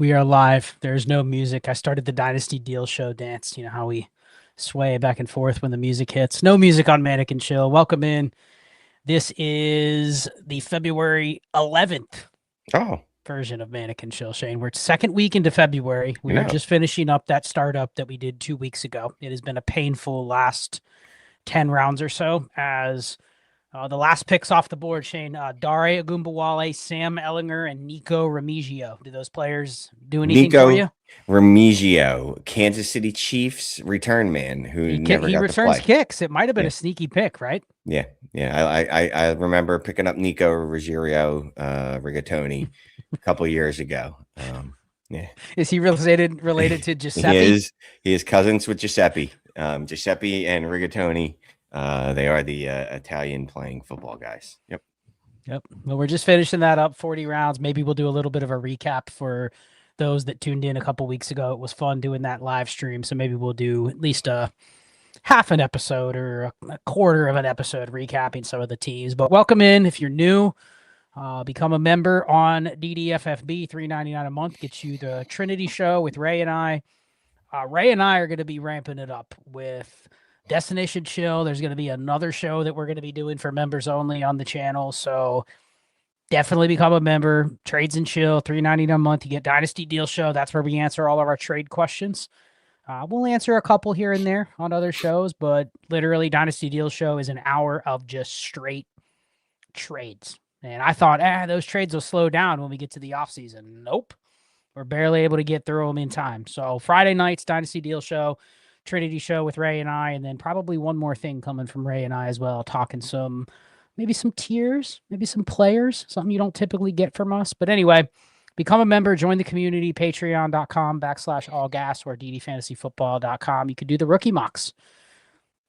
We are live. There's no music. I started the Dynasty Deal Show dance. You know how we sway back and forth when the music hits. No music on Manic and Chill. Welcome in. This is the February 11th Oh, version of Manic and Chill, Shane. We're second week into February. We you are know, just finishing up that startup that we did 2 weeks ago. It has been a painful last 10 rounds or so as the last picks off the board, Shane. Dare Agumbawale, Sam Ellinger, and Nico Remigio. Do those players do anything for Nico you? Remigio, Kansas City Chiefs return man who never He got to returns play. kicks. It might have been Yeah, a sneaky pick, right? yeah. I remember picking up Nico Ruggiero, Rigatoni a couple years ago. Yeah, Is he related to he Giuseppe? is. He is cousins with Giuseppe. Giuseppe and Rigatoni. They are the Italian playing football guys. Yep. Yep. Well, we're just finishing that up. 40 rounds. Maybe we'll do a little bit of a recap for those that tuned in a couple weeks ago. It was fun doing that live stream, so maybe we'll do at least a half an episode or a quarter of an episode recapping some of the teams. But welcome in if you're new. Become a member on DDFFB. $3.99 a month gets you the Trinity show with Ray and I. Ray and I are going to be ramping it up with Destination Chill. There's going to be another show that we're going to be doing for members only on the channel. So definitely become a member. Trades and Chill, $3.99 a month. You get Dynasty Deal Show. That's where we answer all of our trade questions. We'll answer a couple here and there on other shows, but literally Dynasty Deal Show is an hour of just straight trades. And I thought, those trades will slow down when we get to the offseason. Nope. We're barely able to get through them in time. So Friday nights, Dynasty Deal Show, Trinity show with Ray and I, and then probably one more thing coming from Ray and I as well, talking maybe some tiers, maybe some players, something you don't typically get from us. But anyway, become a member, join the community, patreon.com/allgas or ddfantasyfootball.com. You can do the rookie mocks.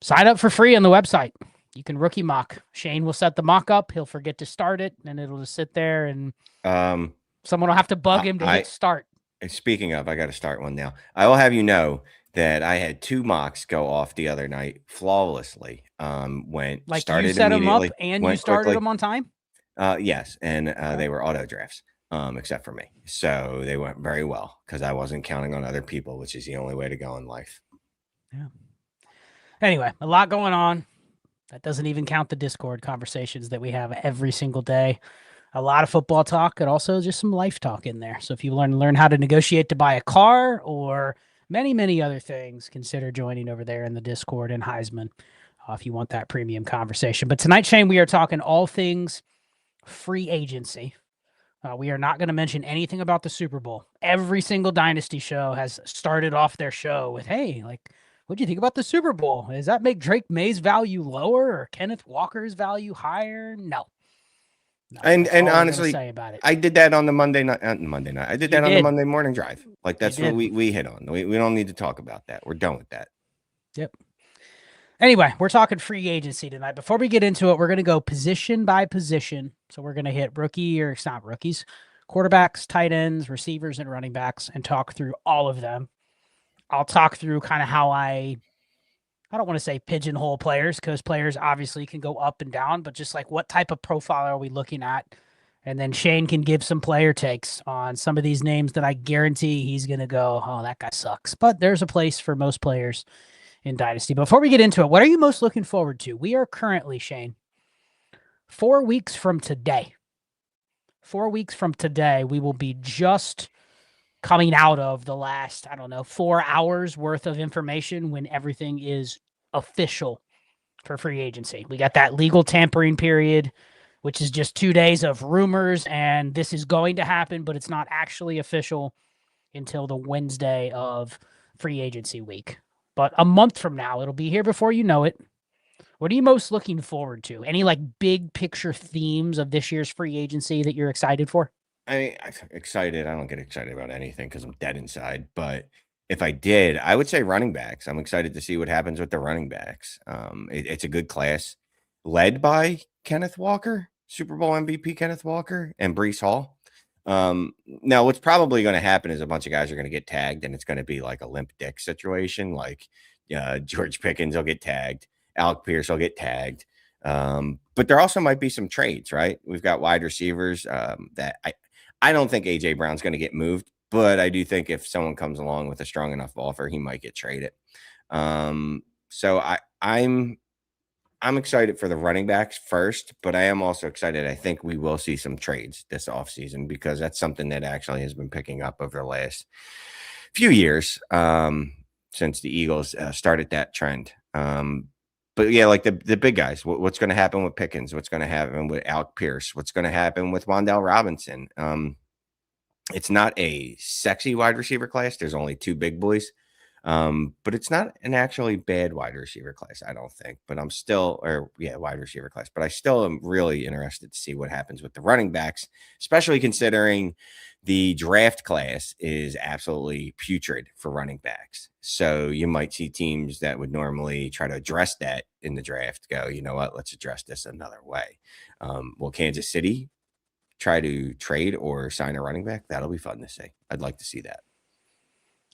Sign up for free on the website. You can rookie mock. Shane will set the mock up. He'll forget to start it, and it'll just sit there, and someone will have to bug him to hit start. Speaking of, I got to start one now. I will have you know that I had two mocks go off the other night flawlessly. Started you set them up and you started quickly. them on time? Yes, and they were auto drafts, except for me. So they went very well because I wasn't counting on other people, which is the only way to go in life. Yeah. Anyway, a lot going on. That doesn't even count the Discord conversations that we have every single day. A lot of football talk and also just some life talk in there. So if you learn how to negotiate to buy a car or many, many other things, consider joining over there in the Discord and Heisman if you want that premium conversation. But tonight, Shane, we are talking all things free agency. We are not going to mention anything about the Super Bowl. Every single Dynasty show has started off their show with, hey, what do you think about the Super Bowl? Does that make Drake May's value lower or Kenneth Walker's value higher? No. And honestly, say about it. I did that on the Monday night. I did that on the Monday morning drive. That's what we hit on. We don't need to talk about that. We're done with that. Yep. Anyway, we're talking free agency tonight. Before we get into it, we're going to go position by position. So we're going to hit it's not rookies, quarterbacks, tight ends, receivers, and running backs, and talk through all of them. I'll talk through kind of how I don't want to say pigeonhole players because players obviously can go up and down, but just like what type of profile are we looking at? And then Shane can give some player takes on some of these names that I guarantee he's going to go, oh, that guy sucks. But there's a place for most players in Dynasty. Before we get into it, what are you most looking forward to? We are currently, Shane, 4 weeks from today. 4 weeks from today, we will be just coming out of the last, 4 hours worth of information when everything is official for free agency. We got that legal tampering period, which is just 2 days of rumors, and this is going to happen, but it's not actually official until the Wednesday of free agency week. But a month from now, it'll be here before you know it. What are you most looking forward to? Any big picture themes of this year's free agency that you're excited for? I'm excited. I don't get excited about anything because I'm dead inside. But if I did, I would say running backs. I'm excited to see what happens with the running backs. It's a good class led by Kenneth Walker, Super Bowl MVP Kenneth Walker, and Breece Hall. Now, what's probably going to happen is a bunch of guys are going to get tagged, and it's going to be like a limp dick situation. George Pickens will get tagged. Alec Pierce will get tagged. But there also might be some trades, right? We've got wide receivers that I don't think A.J. Brown's going to get moved, but I do think if someone comes along with a strong enough offer, he might get traded. So I'm excited for the running backs first, but I am also excited. I think we will see some trades this offseason because that's something that actually has been picking up over the last few years since the Eagles started that trend. But yeah, like the big guys, what's going to happen with Pickens? What's going to happen with Alec Pierce? What's going to happen with Wan'Dale Robinson? It's not a sexy wide receiver class. There's only 2 big boys. But it's not an actually bad wide receiver class, I don't think. But I'm still, wide receiver class. But I still am really interested to see what happens with the running backs, especially considering the draft class is absolutely putrid for running backs. So you might see teams that would normally try to address that in the draft go, you know what, let's address this another way. Will Kansas City try to trade or sign a running back? That'll be fun to see. I'd like to see that.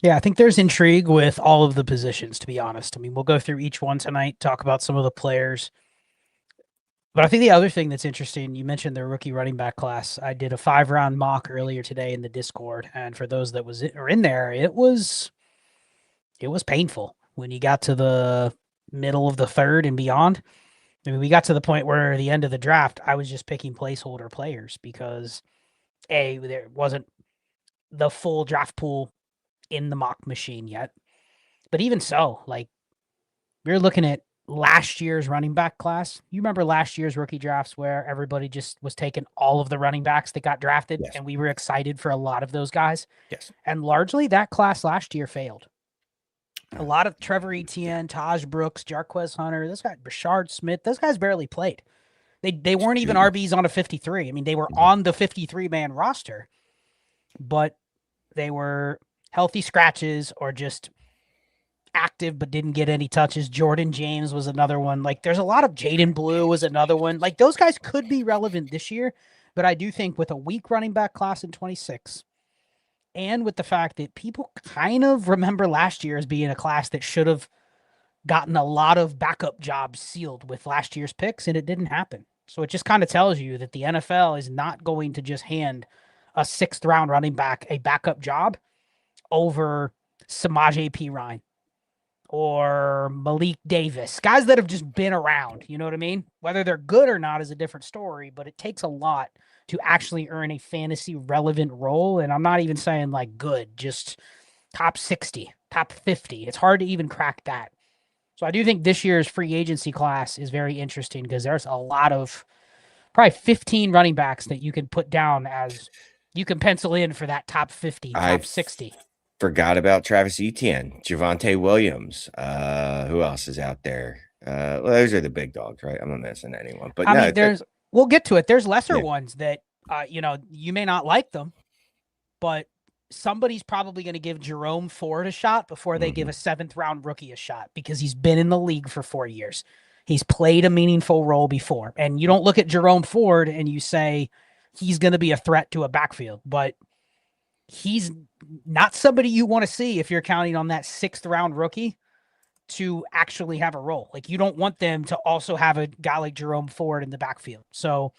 Yeah, I think there's intrigue with all of the positions, to be honest. I mean, we'll go through each one tonight, talk about some of the players. But I think the other thing that's interesting, you mentioned the rookie running back class. I did a 5-round mock earlier today in the Discord, and for those that are in there, it was painful when you got to the middle of the 3rd and beyond. I mean, we got to the point where the end of the draft, I was just picking placeholder players because there wasn't the full draft pool in the mock machine yet. But even so, like, we're looking at last year's running back class. You remember last year's rookie drafts where everybody just was taking all of the running backs that got drafted, Yes. and we were excited for a lot of those guys. Yes. And largely that class last year failed. A lot of Trevor Etienne, Taj Brooks, Jarquez Hunter, this guy, Rashard Smith, those guys barely played. They weren't even RBs on a 53. I mean, they were on the 53-man roster, but they were healthy scratches or just active but didn't get any touches. Jordan James was another one. Like, there's a lot of Jaden Blue was another one. Like, those guys could be relevant this year, but I do think with a weak running back class in 26 and with the fact that people kind of remember last year as being a class that should have gotten a lot of backup jobs sealed with last year's picks, and it didn't happen. So it just kind of tells you that the NFL is not going to just hand a 6th-round running back a backup job over Samaje Perine or Malik Davis, guys that have just been around. You know what I mean? Whether they're good or not is a different story, but it takes a lot to actually earn a fantasy relevant role. And I'm not even saying like good, just top 60, top 50. It's hard to even crack that. So I do think this year's free agency class is very interesting because there's a lot of probably 15 running backs that you can put down as you can pencil in for that top 50, top 60. Forgot about Travis Etienne, Javonte Williams. Who else is out there? Well, those are the big dogs, right? I'm not missing anyone. But I mean, we'll get to it. There's lesser ones that you may not like them, but somebody's probably going to give Jerome Ford a shot before they give a 7th-round rookie a shot because he's been in the league for 4 years. He's played a meaningful role before. And you don't look at Jerome Ford and you say he's going to be a threat to a backfield, but he's not somebody you want to see if you're counting on that 6th-round rookie to actually have a role. Like, you don't want them to also have a guy like Jerome Ford in the backfield. So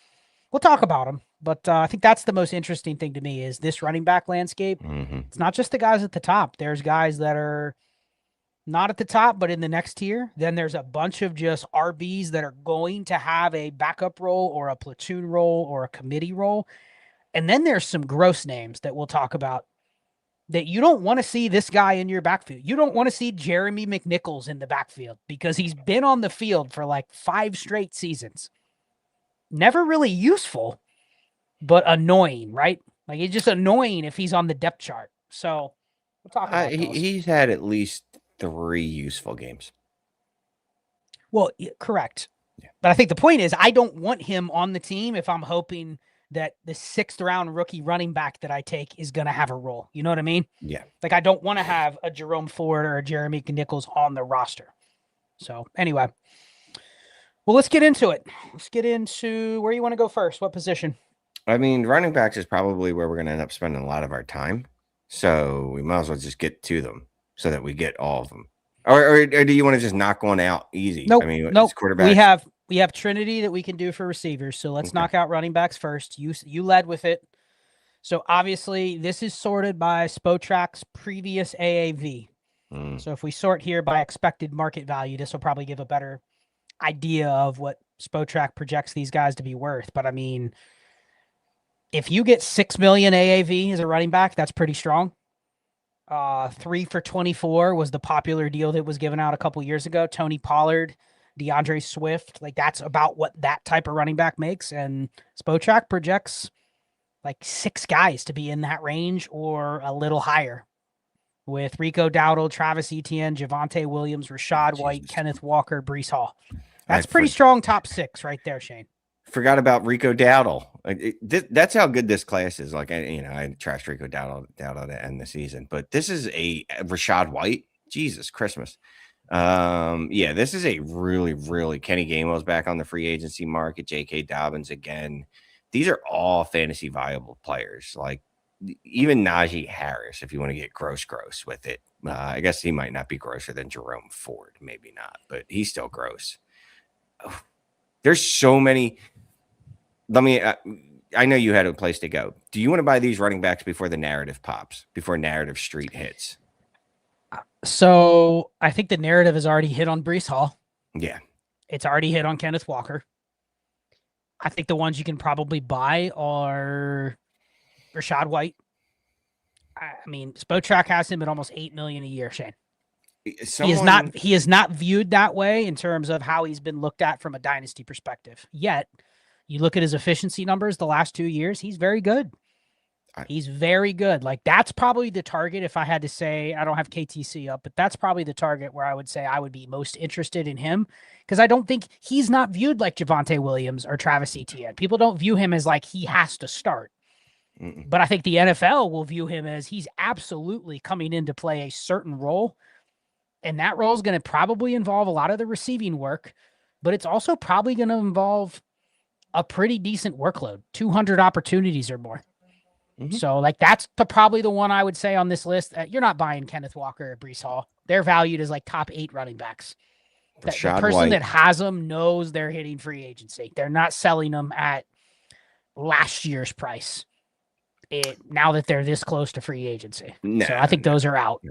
we'll talk about him. But I think that's the most interesting thing to me is this running back landscape. It's not just the guys at the top. There's guys that are not at the top, but in the next tier. Then there's a bunch of just RBs that are going to have a backup role or a platoon role or a committee role. And then there's some gross names that we'll talk about that you don't want to see this guy in your backfield. You don't want to see Jeremy McNichols in the backfield because he's been on the field for like 5 straight seasons. Never really useful, but annoying, right? Like, it's just annoying if he's on the depth chart. So we'll talk about those. He's had at least 3 useful games. Well, correct. Yeah. But I think the point is I don't want him on the team if I'm hoping that the 6th-round rookie running back that I take is going to have a role. You know what I mean? Yeah. Like, I don't want to have a Jerome Ford or a Jeremy Nichols on the roster. So anyway, well, let's get into it. Let's get into where you want to go first. What position? I mean, running backs is probably where we're going to end up spending a lot of our time. So we might as well just get to them so that we get all of them. Or do you want to just knock one out easy? Nope. I mean, nope. Quarterback. We have Trinity that we can do for receivers. So let's knock out running backs first. You led with it. So obviously, this is sorted by Spotrack's previous AAV. So if we sort here by expected market value, this will probably give a better idea of what Spotrack projects these guys to be worth. But I mean, if you get 6 million AAV as a running back, that's pretty strong. 3 for 24 was the popular deal that was given out a couple years ago. Tony Pollard, DeAndre Swift, like that's about what that type of running back makes. And Spotrack projects like 6 guys to be in that range or a little higher, with Rico Dowdle, Travis Etienne, Javonte Williams, Rashad White, Kenneth Walker, Breece Hall. That's pretty strong top 6 right there, Shane. Forgot about Rico Dowdle. That's how good this class is. Like, I trashed Rico Dowdle to end the season, but this is a Rashad White. Jesus Christmas. Yeah, this is a really, really Kenny Gainwell's back on the free agency market. J.K. Dobbins again. These are all fantasy viable players. Like even Najee Harris, if you want to get gross with it. I guess he might not be grosser than Jerome Ford. Maybe not, but he's still gross. Oh, there's so many. I know you had a place to go. Do you want to buy these running backs before the narrative pops, before narrative street hits? So I think the narrative has already hit on Breece Hall. Yeah. It's already hit on Kenneth Walker. I think the ones you can probably buy are Rashad White. I mean, Spotrack has him at almost $8 million a year, Shane. He is not viewed that way in terms of how he's been looked at from a dynasty perspective. Yet, you look at his efficiency numbers the last 2 years, he's very good. He's very good. Like, that's probably the target if I had to say. I don't have KTC up, but that's probably the target where I would say I would be most interested in him, because I don't think he's not viewed like Javonte Williams or Travis Etienne. People don't view him as like he has to start. But I think the NFL will view him as he's absolutely coming in to play a certain role. And that role is going to probably involve a lot of the receiving work, but it's also probably going to involve a pretty decent workload, 200 opportunities or more. So, like, that's probably the one I would say on this list. You're not buying Kenneth Walker or Breece Hall. They're valued as like top 8 running backs. The person that has them knows they're hitting free agency. They're not selling them at last year's price now that they're this close to free agency. So I think those are out.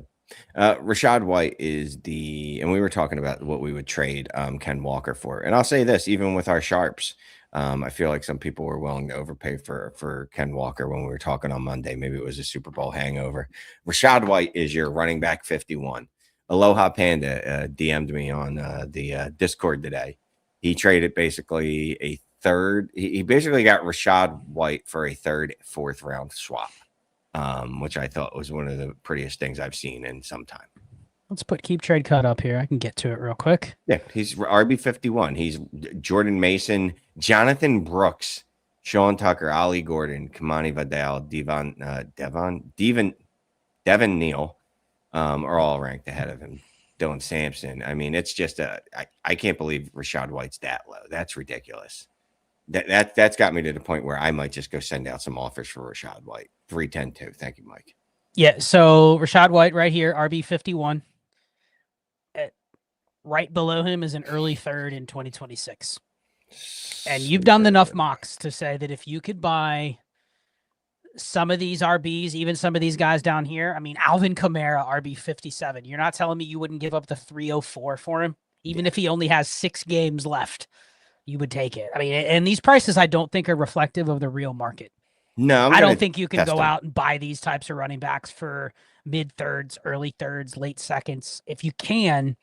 Rashad White is and we were talking about what we would trade Ken Walker for. And I'll say this, even with our sharps, I feel like some people were willing to overpay for Ken Walker when we were talking on Monday. Maybe it was a Super Bowl hangover. Rashad White is your running back 51. Aloha Panda DM'd me on the Discord today. He traded basically a third. He basically got Rashad White for a 3rd, 4th round swap, which I thought was one of the prettiest things I've seen in some time. Let's put keep trade cut up here. I can get to it real quick. Yeah, he's RB51. He's Jordan Mason, Jonathan Brooks, Sean Tucker, Ollie Gordon, Kamani Vidal, Devin Neal are all ranked ahead of him. Dylan Sampson. I mean, it's just I can't believe Rashad White's that low. That's ridiculous. That's got me to the point where I might just go send out some offers for Rashad White. 310-2. Thank you, Mike. Yeah, so Rashad White right here, RB51. Right below him is an early 3rd in 2026. And you've done enough mocks to say that if you could buy some of these RBs, even some of these guys down here, I mean, Alvin Kamara, RB57, you're not telling me you wouldn't give up the 304 for him? Even if he only has 6 games left, you would take it. I mean, and these prices I don't think are reflective of the real market. No, I don't think you can go out and buy these types of running backs for mid-3rds, early 3rds, late 2nds. If you can,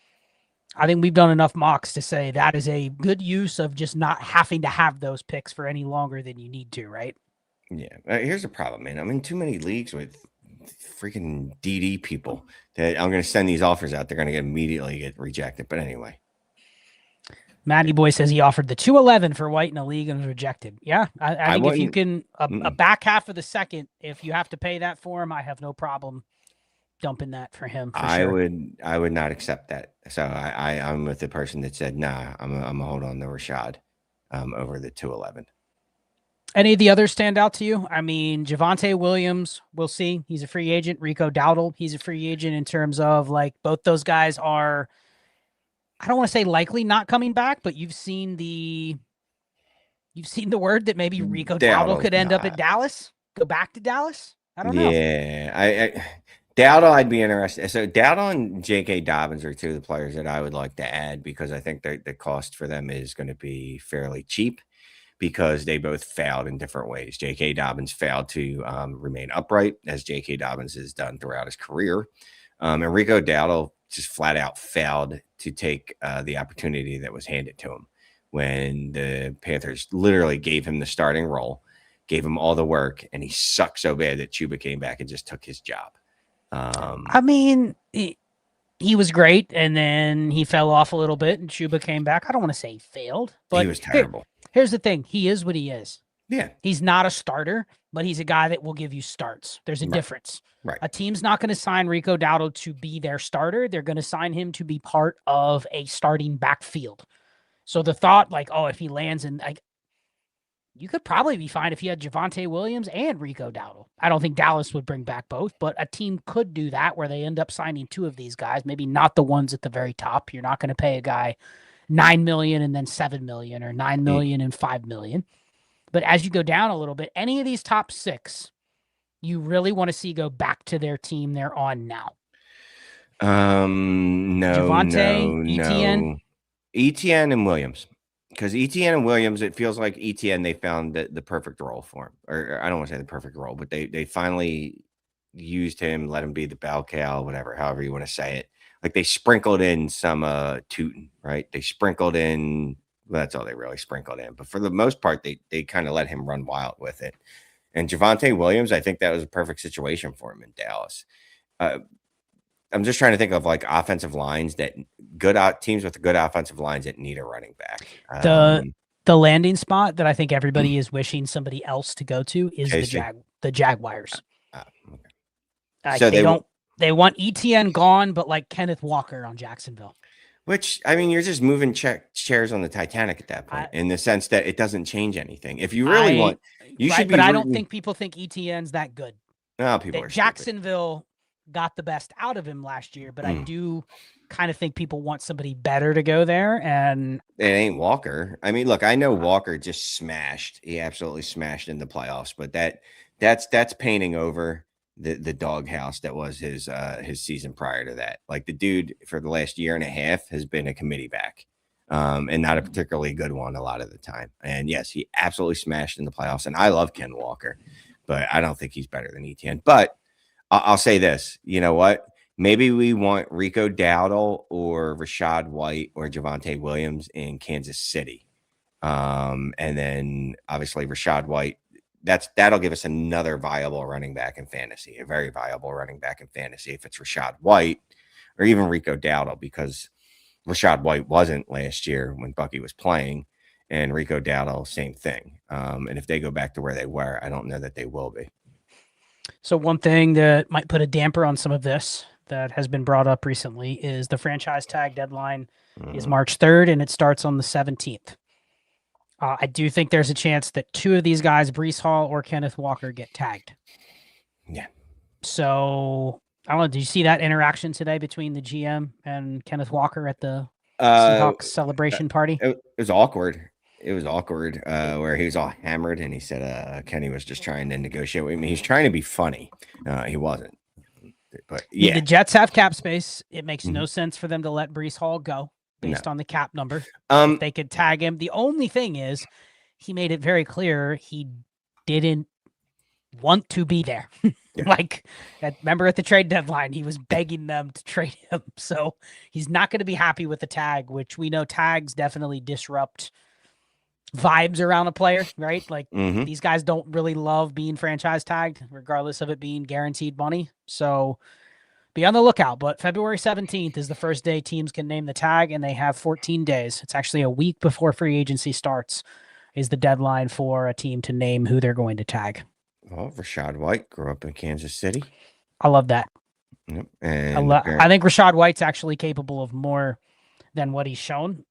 I think we've done enough mocks to say that is a good use of just not having to have those picks for any longer than you need to, right? Yeah. Here's the problem, man. I'm in too many leagues with freaking DD people that I'm going to send these offers out. They're going to immediately get rejected. But anyway. Matty Boy says he offered the 211 for White in a league and was rejected. Yeah, I think if you can, a back half of the second, if you have to pay that for him, I have no problem dumping that for him. I would not accept that. So I'm with the person that said, nah, I'm going to hold on to Rashad over the 211. Any of the others stand out to you? I mean, Javonte Williams, we'll see. He's a free agent. Rico Dowdle, he's a free agent in terms of like both those guys are, I don't want to say likely not coming back, but you've seen the word that maybe Rico Dowdle could end up at Dallas. go back to Dallas? I don't know. Yeah, I Dowdle, I'd be interested. So Dowdle and J.K. Dobbins are two of the players that I would like to add because I think the cost for them is going to be fairly cheap because they both failed in different ways. J.K. Dobbins failed to remain upright, as J.K. Dobbins has done throughout his career. And Rico Dowdle just flat out failed to take the opportunity that was handed to him when the Panthers literally gave him the starting role, gave him all the work, and he sucked so bad that Chuba came back and just took his job. I mean, he was great, and then he fell off a little bit, and Chuba came back. I don't want to say he failed, but he was terrible. Here's the thing. He is what he is. Yeah. He's not a starter, but he's a guy that will give you starts. There's a difference. Right. A team's not going to sign Rico Dowdle to be their starter. They're going to sign him to be part of a starting backfield. So the thought, like, oh, if he lands in, like, you could probably be fine if you had Javonte Williams and Rico Dowdle. I don't think Dallas would bring back both, but a team could do that where they end up signing two of these guys, maybe not the ones at the very top. You're not going to pay a guy $9 million and then $7 million or $9 million and $5 million. But as you go down a little bit, any of these top six, you really want to see go back to their team they're on now. No, Javonte, no. Etienne and Williams. Because Etienne and Williams, it feels like Etienne, they found the perfect role for him. Or I don't want to say the perfect role, but they finally used him, let him be the bell cow, whatever, however you want to say it. Like they sprinkled in some tootin', right? They sprinkled in, well, that's all they really sprinkled in. But for the most part, they kind of let him run wild with it. And Javonte Williams, I think that was a perfect situation for him in Dallas. I'm just trying to think of like offensive lines that good teams with good offensive lines that need a running back. The landing spot that I think everybody is wishing somebody else to go to is the Jaguars. Okay. So they want ETN gone, but like Kenneth Walker on Jacksonville. Which, I mean, you're just moving chairs on the Titanic at that point, in the sense that it doesn't change anything. If you really want, you should be. But I don't think people think ETN's that good. No, people are Jacksonville got the best out of him last year, but I do kind of think people want somebody better to go there. And it ain't Walker. I mean, look, I know Walker just smashed. He absolutely smashed in the playoffs, but that's painting over the doghouse that was his season prior to that. Like the dude for the last year and a half has been a committee back, and not a particularly good one a lot of the time. And yes, he absolutely smashed in the playoffs. And I love Ken Walker, but I don't think he's better than Etienne. But I'll say this, you know what? Maybe we want Rico Dowdle or Rachaad White or Javonte Williams in Kansas City. And then obviously Rachaad White, that'll give us another viable running back in fantasy, a very viable running back in fantasy if it's Rachaad White or even Rico Dowdle, because Rachaad White wasn't last year when Bucky was playing, and Rico Dowdle, same thing. And if they go back to where they were, I don't know that they will be. So one thing that might put a damper on some of this that has been brought up recently is the franchise tag deadline is March 3rd, and it starts on the 17th. I do think there's a chance that two of these guys, Breece Hall or Kenneth Walker, get tagged. Yeah. So I don't know. Did you see that interaction today between the GM and Kenneth Walker at the Seahawks celebration party? It was awkward. It was awkward where he was all hammered and he said Kenny was just trying to negotiate with me. He's trying to be funny. He wasn't. But yeah, the Jets have cap space. It makes no sense for them to let Breece Hall go based on the cap number. If they could tag him. The only thing is he made it very clear he didn't want to be there. Like, remember at the trade deadline, he was begging them to trade him. So he's not going to be happy with the tag, which we know tags definitely disrupt vibes around a player, right? Like these guys don't really love being franchise tagged, regardless of it being guaranteed money. So be on the lookout. But February 17th is the first day teams can name the tag, and they have 14 days. It's actually a week before free agency starts is the deadline for a team to name who they're going to tag. Well, Rachaad White grew up in Kansas City. I love that. Yep. And I think Rachaad White's actually capable of more than what he's shown.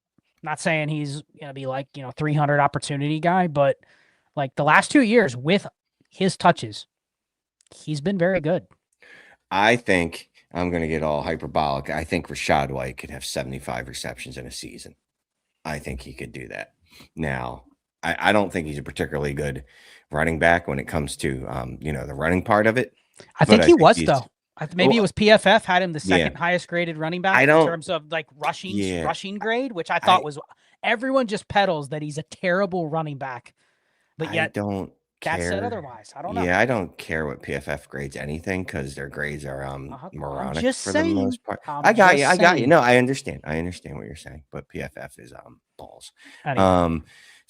Not saying he's going to be like, 300 opportunity guy, but like the last 2 years with his touches, he's been very good. I think I'm going to get all hyperbolic. I think Rachaad White could have 75 receptions in a season. I think he could do that. Now, I don't think he's a particularly good running back when it comes to the running part of it. I think But he was he's though. Maybe it was PFF had him the second yeah. highest graded running back I in don't terms of like yeah. rushing grade, which I thought was everyone just peddles that he's a terrible running back, but I yet don't that said care. otherwise. I don't know. Yeah, I don't care what PFF grades anything because their grades are I'm moronic just for the saying. most part. I'm I got you. just I got you. saying. No, I understand. I understand what you're saying, but PFF is balls. Anyway.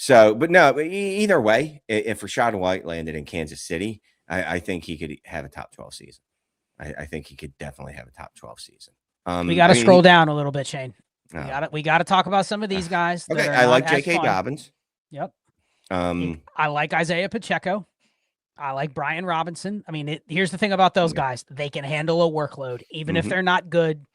But no, either way, if Rashad White landed in Kansas City, I think he could have a top 12 season. I think he could definitely have a top 12 season. We got to scroll down a little bit, Shane. Oh. We got to talk about some of these guys. Okay, I like J.K. fun. Dobbins. Yep. I like Isaiah Pacheco. I like Brian Robinson. I mean, here's the thing about those guys. They can handle a workload. Even if they're not good,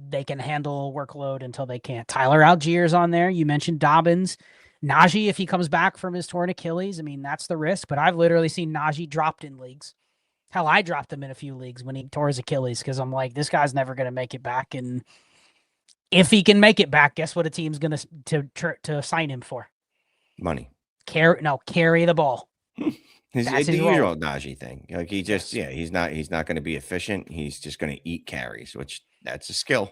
they can handle a workload until they can't. Tyler Algier's on there. You mentioned Dobbins. Najee, if he comes back from his torn Achilles, I mean, that's the risk. But I've literally seen Najee dropped in leagues. Hell, I dropped him in a few leagues when he tore his Achilles because I'm like, this guy's never going to make it back. And if he can make it back, guess what a team's going to sign him for? Money. Carry the ball. It's the usual Najee thing. Like he's not going to be efficient. He's just going to eat carries, which that's a skill.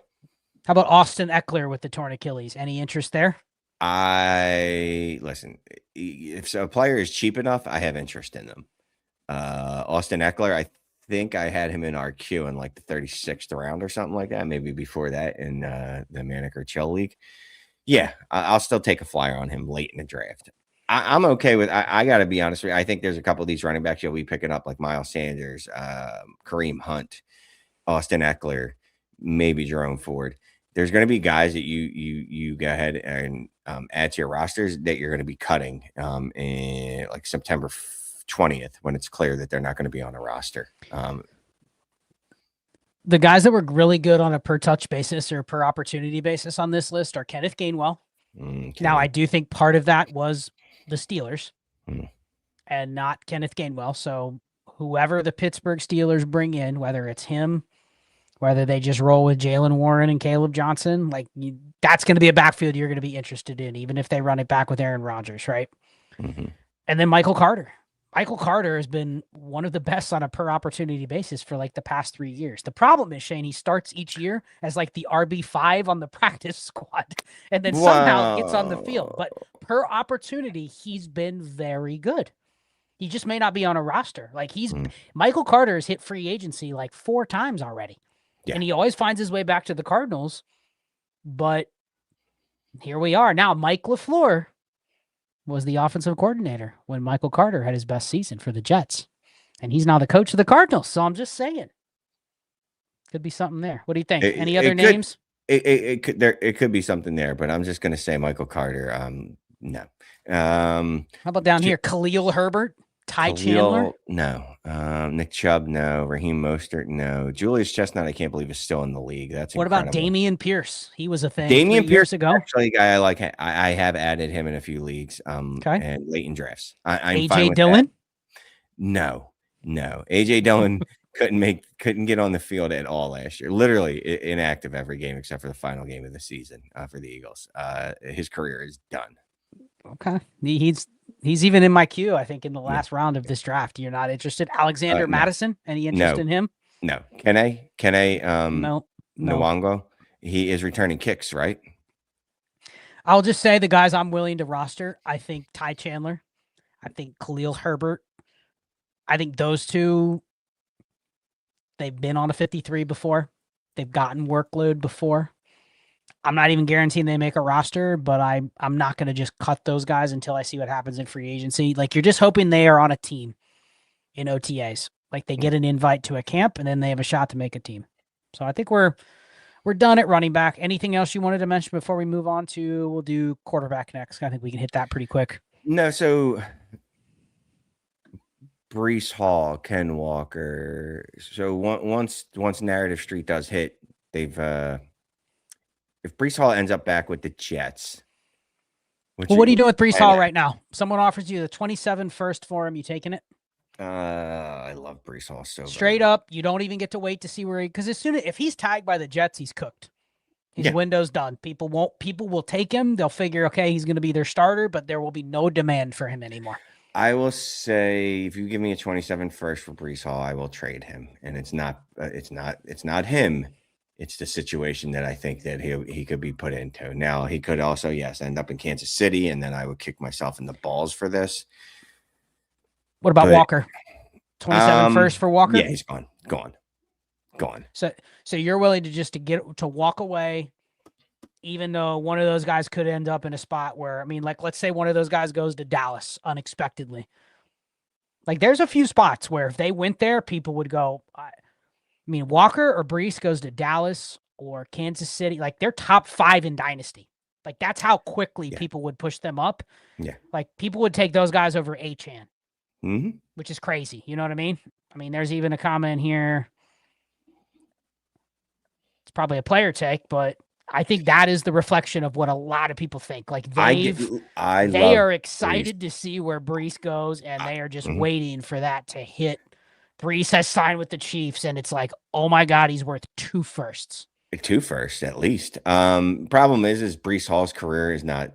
How about Austin Eckler with the torn Achilles? Any interest there? Listen, if a player is cheap enough, I have interest in them. Austin Eckler, I think I had him in our queue in like the 36th round or something like that. Maybe before that in the Manic or Chill League. Yeah, I'll still take a flyer on him late in the draft. I'm okay with. I got to be honest with you. I think there's a couple of these running backs you'll be picking up, like Miles Sanders, Kareem Hunt, Austin Eckler, maybe Jerome Ford. There's going to be guys that you go ahead and add to your rosters that you're going to be cutting in like September 20th when it's clear that they're not going to be on a roster. The guys that were really good on a per touch basis or per opportunity basis on this list are Kenneth Gainwell. Now, I do think part of that was the Steelers and not Kenneth Gainwell. So whoever the Pittsburgh Steelers bring in, whether it's him, whether they just roll with Jalen Warren and Caleb Johnson, that's going to be a backfield you're going to be interested in, even if they run it back with Aaron Rodgers, right? And then Michael Carter. Michael Carter has been one of the best on a per opportunity basis for like the past 3 years. The problem is, Shane, he starts each year as like the RB5 on the practice squad and then somehow gets on the field. But per opportunity, he's been very good. He just may not be on a roster. Like Michael Carter has hit free agency like 4 times already. Yeah. And he always finds his way back to the Cardinals. But here we are. Now, Mike LaFleur was the offensive coordinator when Michael Carter had his best season for the Jets. And he's now the coach of the Cardinals. So I'm just saying. Could be something there. What do you think? Any other names? It could be something there, but I'm just going to say Michael Carter. No. How about down here? Khalil Herbert? Ty Chandler? No. Nick Chubb? No. Raheem Mostert? No. Julius Chestnut, I can't believe is still in the league. That's what incredible. About Dameon Pierce? He was a thing. Dameon Pierce years ago. Actually, a guy I like. I have added him in a few leagues. And late in drafts. I'm AJ Dillon? That. No. AJ Dillon couldn't get on the field at all last year. Literally inactive every game except for the final game of the season for the Eagles. His career is done. Okay. He's even in my queue, I think, in the last round of this draft. You're not interested? Alexander Madison? Any interest in him? No. Can I No. Nwango? He is returning kicks, right? I'll just say the guys I'm willing to roster. I think Ty Chandler. I think Khalil Herbert. I think those two, they've been on a 53 before. They've gotten workload before. I'm not even guaranteeing they make a roster, but I'm not going to just cut those guys until I see what happens in free agency. Like, you're just hoping they are on a team in OTAs. Like, they get an invite to a camp, and then they have a shot to make a team. So I think we're done at running back. Anything else you wanted to mention before we move on to, we'll do quarterback next. I think we can hit that pretty quick. No, so Breece Hall, Ken Walker. So once Narrative Street does hit, they've if Breece Hall ends up back with the Jets. What are you doing with Breece Hall right now? Someone offers you the 27 first for him. You taking it? I love Breece Hall so straight up. You don't even get to wait to see where because if he's tagged by the Jets, he's cooked. His window's done. People will take him. They'll figure, okay, he's going to be their starter, but there will be no demand for him anymore. I will say if you give me a 27 first for Brees Hall, I will trade him. And it's not him. It's the situation that I think that he could be put into. Now he could also, yes, end up in Kansas City, and then I would kick myself in the balls for this. What about Walker? 27 first for Walker? Yeah, he's gone. So you're willing to walk away, even though one of those guys could end up in a spot where, I mean, like, let's say one of those guys goes to Dallas unexpectedly. Like, there's a few spots where if they went there, people would go, I mean, Walker or Brees goes to Dallas or Kansas City. Like, they're top 5 in Dynasty. Like, that's how quickly people would push them up. Yeah. Like, people would take those guys over Achane, mm-hmm. which is crazy. You know what I mean? I mean, there's even a comment here. It's probably a player take, but I think that is the reflection of what a lot of people think. Like, they are excited to see where Brees goes, and they are just waiting for that to hit. Brees has signed with the Chiefs, and it's like, oh my God, he's worth 2 firsts. 2 firsts at least. Problem is Brees Hall's career is not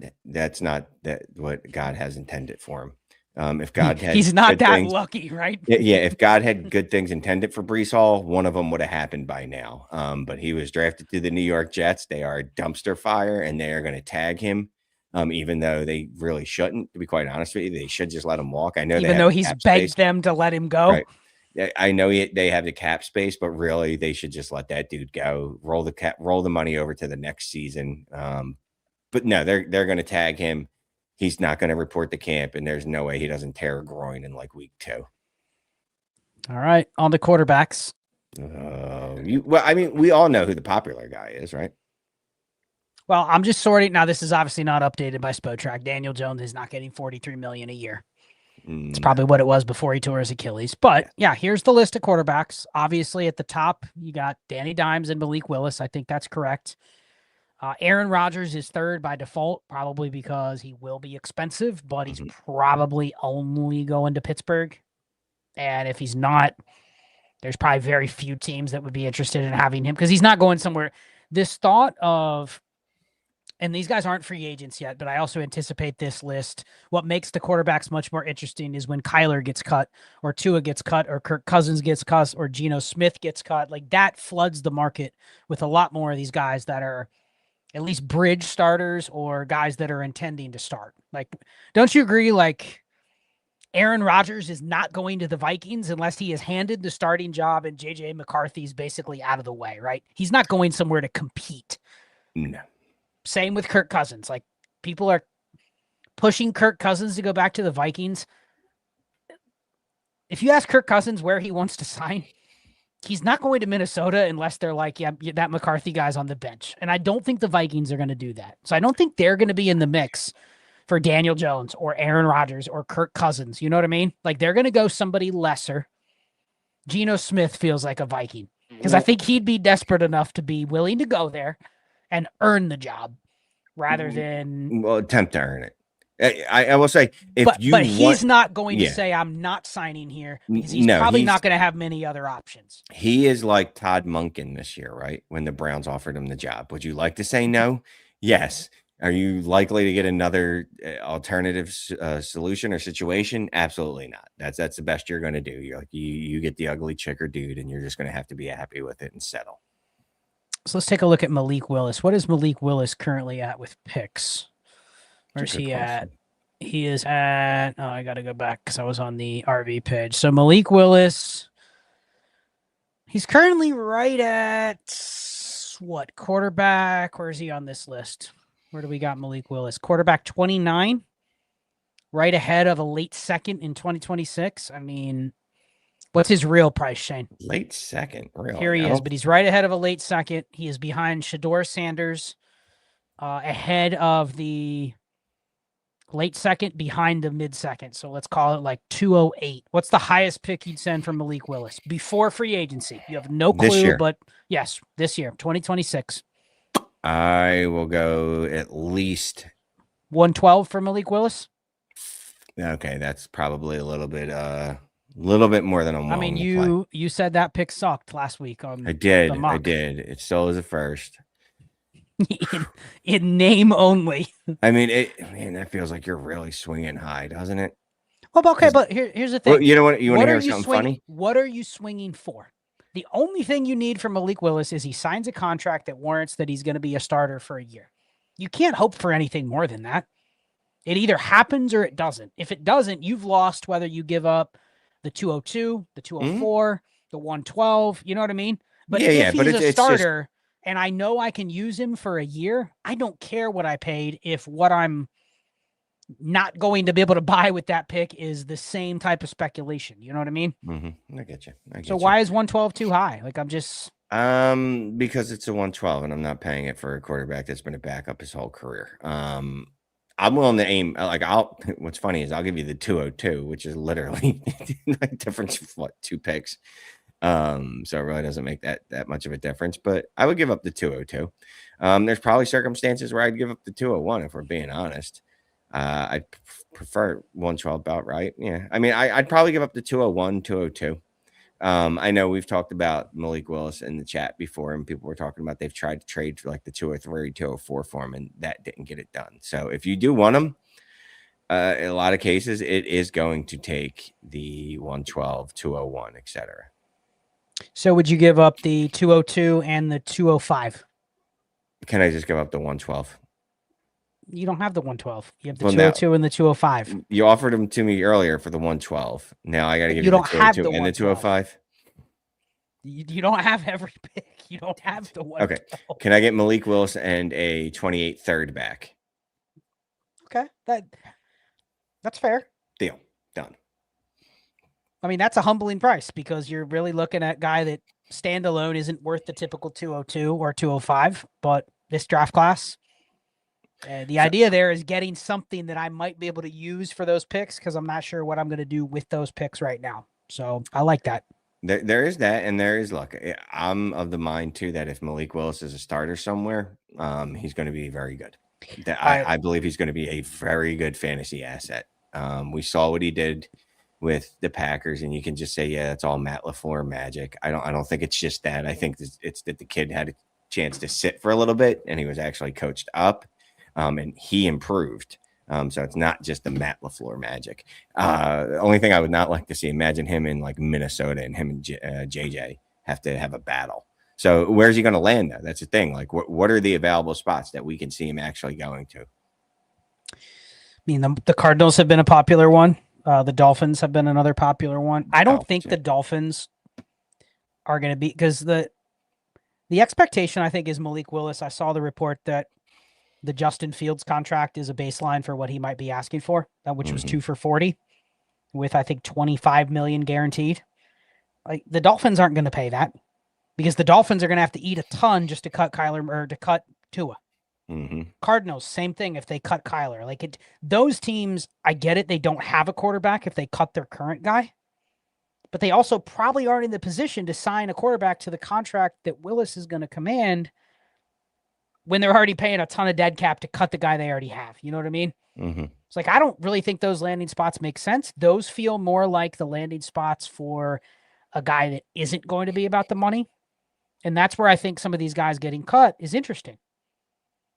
what God has intended for him. If God had he's not that lucky, right? Yeah, if God had good things intended for Brees Hall, one of them would have happened by now. But he was drafted to the New York Jets. They are a dumpster fire, and they are going to tag him. Even though they really shouldn't, to be quite honest with you, they should just let him walk. I know, even though he's begged them to let him go. Right. I know they have the cap space, but really they should just let that dude go. Roll the money over to the next season. But no, they're going to tag him. He's not going to report to camp, and there's no way he doesn't tear a groin in like week 2. All right, on the quarterbacks. I mean, we all know who the popular guy is, right? Well, I'm just sorting. Now, this is obviously not updated by Spotrac. Daniel Jones is not getting $43 million a year. It's probably what it was before he tore his Achilles. But yeah, here's the list of quarterbacks. Obviously, at the top, you got Danny Dimes and Malik Willis. I think that's correct. Aaron Rodgers is third by default, probably because he will be expensive, but he's probably only going to Pittsburgh. And if he's not, there's probably very few teams that would be interested in having him because he's not going somewhere. This thought of, and these guys aren't free agents yet, but I also anticipate this list. What makes the quarterbacks much more interesting is when Kyler gets cut or Tua gets cut or Kirk Cousins gets cut or Geno Smith gets cut. Like, that floods the market with a lot more of these guys that are at least bridge starters or guys that are intending to start. Like, don't you agree? Like, Aaron Rodgers is not going to the Vikings unless he is handed the starting job and JJ McCarthy's basically out of the way, right? He's not going somewhere to compete. No. Same with Kirk Cousins. Like, people are pushing Kirk Cousins to go back to the Vikings. If you ask Kirk Cousins where he wants to sign, he's not going to Minnesota unless they're like, yeah, that McCarthy guy's on the bench. And I don't think the Vikings are going to do that. So I don't think they're going to be in the mix for Daniel Jones or Aaron Rodgers or Kirk Cousins. You know what I mean? Like, they're going to go somebody lesser. Geno Smith feels like a Viking because I think he'd be desperate enough to be willing to go there and earn the job rather than attempt to earn it. I will say, but he's not going to say, I'm not signing here because he's probably not going to have many other options. He is like Todd Monken this year, right? When the Browns offered him the job. Would you like to say no? Yes. Are you likely to get another alternative solution or situation? Absolutely not. That's the best you're going to do. You're like, you get the ugly chicker dude, and you're just going to have to be happy with it and settle. So let's take a look at Malik Willis. What is Malik Willis currently at with picks? Where's he at? He is at, I got to go back because I was on the RV page. So Malik Willis, he's currently right at what? Quarterback? Where is he on this list? Where do we got Malik Willis? Quarterback 29, right ahead of a late second in 2026. I mean, what's his real price, Shane? Late second, real. Here he is, but he's right ahead of a late second. He is behind Shador Sanders, ahead of the late second, behind the mid second. So let's call it like 208. What's the highest pick you'd send for Malik Willis before free agency? You have no clue, but yes, this year, 2026. I will go at least 112 for Malik Willis. Okay, that's probably a little bit more than I'm. I mean, you said that pick sucked last week on. I did. It still is a first. in name only. I mean, that feels like you're really swinging high, doesn't it? Well, okay, but here's the thing. Well, you know what? You want to hear you something funny? What are you swinging for? The only thing you need from Malik Willis is he signs a contract that warrants that he's going to be a starter for a year. You can't hope for anything more than that. It either happens or it doesn't. If it doesn't, you've lost whether you give up the 202, the 204, the 112. You know what I mean? But if he's a starter and I know I can use him for a year, I don't care what I paid if what I'm not going to be able to buy with that pick is the same type of speculation. You know what I mean? Mm-hmm. I get you. So why is 112 too high? Like I'm just because it's a 112 and I'm not paying it for a quarterback that's been a backup his whole career. I'm willing to aim like what's funny is I'll give you the 202, which is literally like difference of what 2 picks. So it really doesn't make that much of a difference, but I would give up the 202. There's probably circumstances where I'd give up the 201 if we're being honest. I'd prefer 112 about right. Yeah. I mean, I'd probably give up the 201, 202. I know we've talked about Malik Willis in the chat before, and people were talking about they've tried to trade for like the 203, 204 for him, and that didn't get it done. So if you do want him, in a lot of cases, it is going to take the 112, 201, etc. So would you give up the 202 and the 205? Can I just give up the 112? You don't have the 112. You have the 202 and the 205. You offered them to me earlier for the 112. Now I got to give you the 202 and the 205. You don't have every pick. You don't have the 112. Okay. Can I get Malik Willis and a 28 third back? Okay. That's fair. Deal. Done. I mean, that's a humbling price because you're really looking at a guy that standalone isn't worth the typical 202 or 205, but this draft class. The idea there is getting something that I might be able to use for those picks because I'm not sure what I'm going to do with those picks right now. So I like that. There is that, and there is luck. I'm of the mind, too, that if Malik Willis is a starter somewhere, he's going to be very good. I believe he's going to be a very good fantasy asset. We saw what he did with the Packers, and you can just say, yeah, it's all Matt LaFleur magic. I don't think it's just that. I think it's that the kid had a chance to sit for a little bit, and he was actually coached up. And he improved. So it's not just the Matt LaFleur magic. The only thing I would not like to see, imagine him in like Minnesota and him and JJ have to have a battle. So where's he going to land though? That's the thing. Like what are the available spots that we can see him actually going to? I mean, the Cardinals have been a popular one. The Dolphins have been another popular one. I don't think the Dolphins are going to be because the expectation I think is Malik Willis. I saw the report that the Justin Fields contract is a baseline for what he might be asking for, which was 2 for $40 with, I think, $25 million guaranteed. Like the Dolphins aren't going to pay that because the Dolphins are going to have to eat a ton just to cut Kyler or to cut Tua. Cardinals, same thing. If they cut Kyler, those teams, I get it. They don't have a quarterback if they cut their current guy, but they also probably aren't in the position to sign a quarterback to the contract that Willis is going to command when they're already paying a ton of dead cap to cut the guy they already have. You know what I mean? It's like, I don't really think those landing spots make sense. Those feel more like the landing spots for a guy that isn't going to be about the money. And that's where I think some of these guys getting cut is interesting.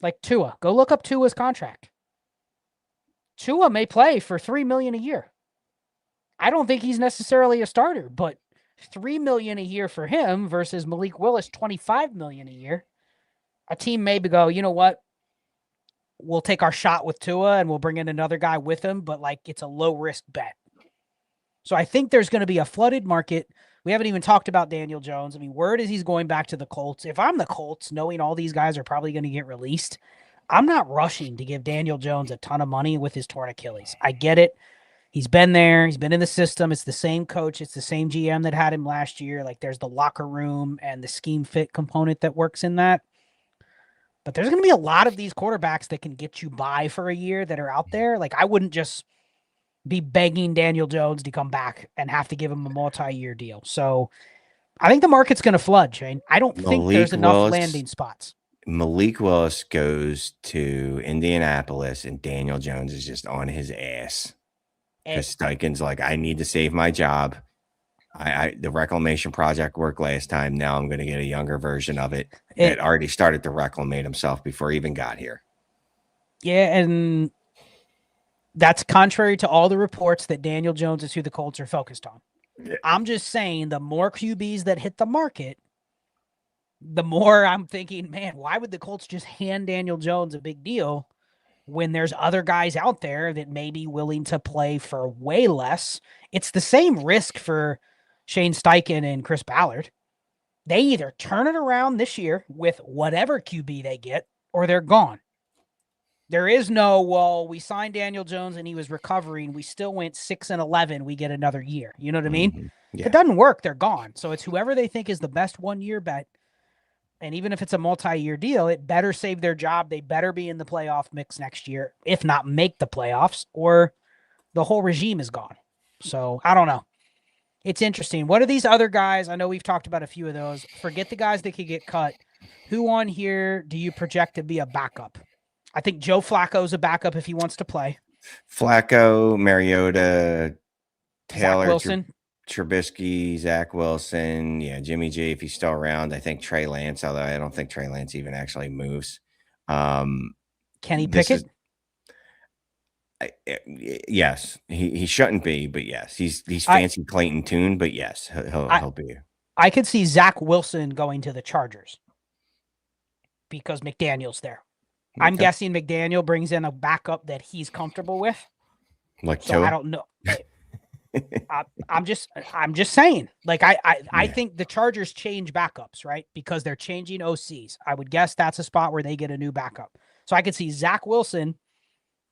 Like Tua. Go look up Tua's contract. Tua may play for $3 million a year. I don't think he's necessarily a starter, but $3 million a year for him versus Malik Willis, $25 million a year. A team maybe go, you know what? We'll take our shot with Tua and we'll bring in another guy with him, but it's a low risk bet. So I think there's going to be a flooded market. We haven't even talked about Daniel Jones. I mean, word is he's going back to the Colts. If I'm the Colts, knowing all these guys are probably going to get released, I'm not rushing to give Daniel Jones a ton of money with his torn Achilles. I get it. He's been there. He's been in the system. It's the same coach. It's the same GM that had him last year. There's the locker room and the scheme fit component that works in that. But there's going to be a lot of these quarterbacks that can get you by for a year that are out there. I wouldn't just be begging Daniel Jones to come back and have to give him a multi-year deal. So I think the market's going to flood, Shane. I don't think there's enough landing spots. Malik Willis goes to Indianapolis and Daniel Jones is just on his ass. Because Steichen's like, I need to save my job. The reclamation project worked last time. Now I'm going to get a younger version of it. It already started to reclamate himself before he even got here. Yeah, and That's contrary to all the reports that Daniel Jones is who the Colts are focused on. Yeah. I'm just saying the more QBs that hit the market, the more I'm thinking, man, why would the Colts just hand Daniel Jones a big deal when there's other guys out there that may be willing to play for way less? It's the same risk for Shane Steichen and Chris Ballard. They either turn it around this year with whatever QB they get, or they're gone. There is no, well, we signed Daniel Jones and he was recovering. We still went 6-11. We get another year. You know what I mean? Mhm. If Yeah. it doesn't work, they're gone. So it's whoever they think is the best 1-year bet. And even if it's a multi-year deal, it better save their job. They better be in the playoff mix next year, if not make the playoffs, or the whole regime is gone. So I don't know. It's interesting. What are these other guys? I know we've talked about a few of those. Forget the guys that could get cut. Who on here do you project to be a backup? I think Joe Flacco's a backup if he wants to play. Flacco, Mariota, Taylor, Zach Wilson. Trubisky, Zach Wilson. Yeah, Jimmy G if he's still around. I think Trey Lance, although I don't think Trey Lance even actually moves. Kenny this Pickett. Yes, he shouldn't be, but yes, he's fancy Clayton Tune, but yes, he'll be. I could see Zach Wilson going to the Chargers because McDaniel's there. Okay. I'm guessing McDaniel brings in a backup that he's comfortable with. Like so I don't know. I'm just saying. Like I think the Chargers change backups, right? Because they're changing OCs. I would guess that's a spot where they get a new backup. So I could see Zach Wilson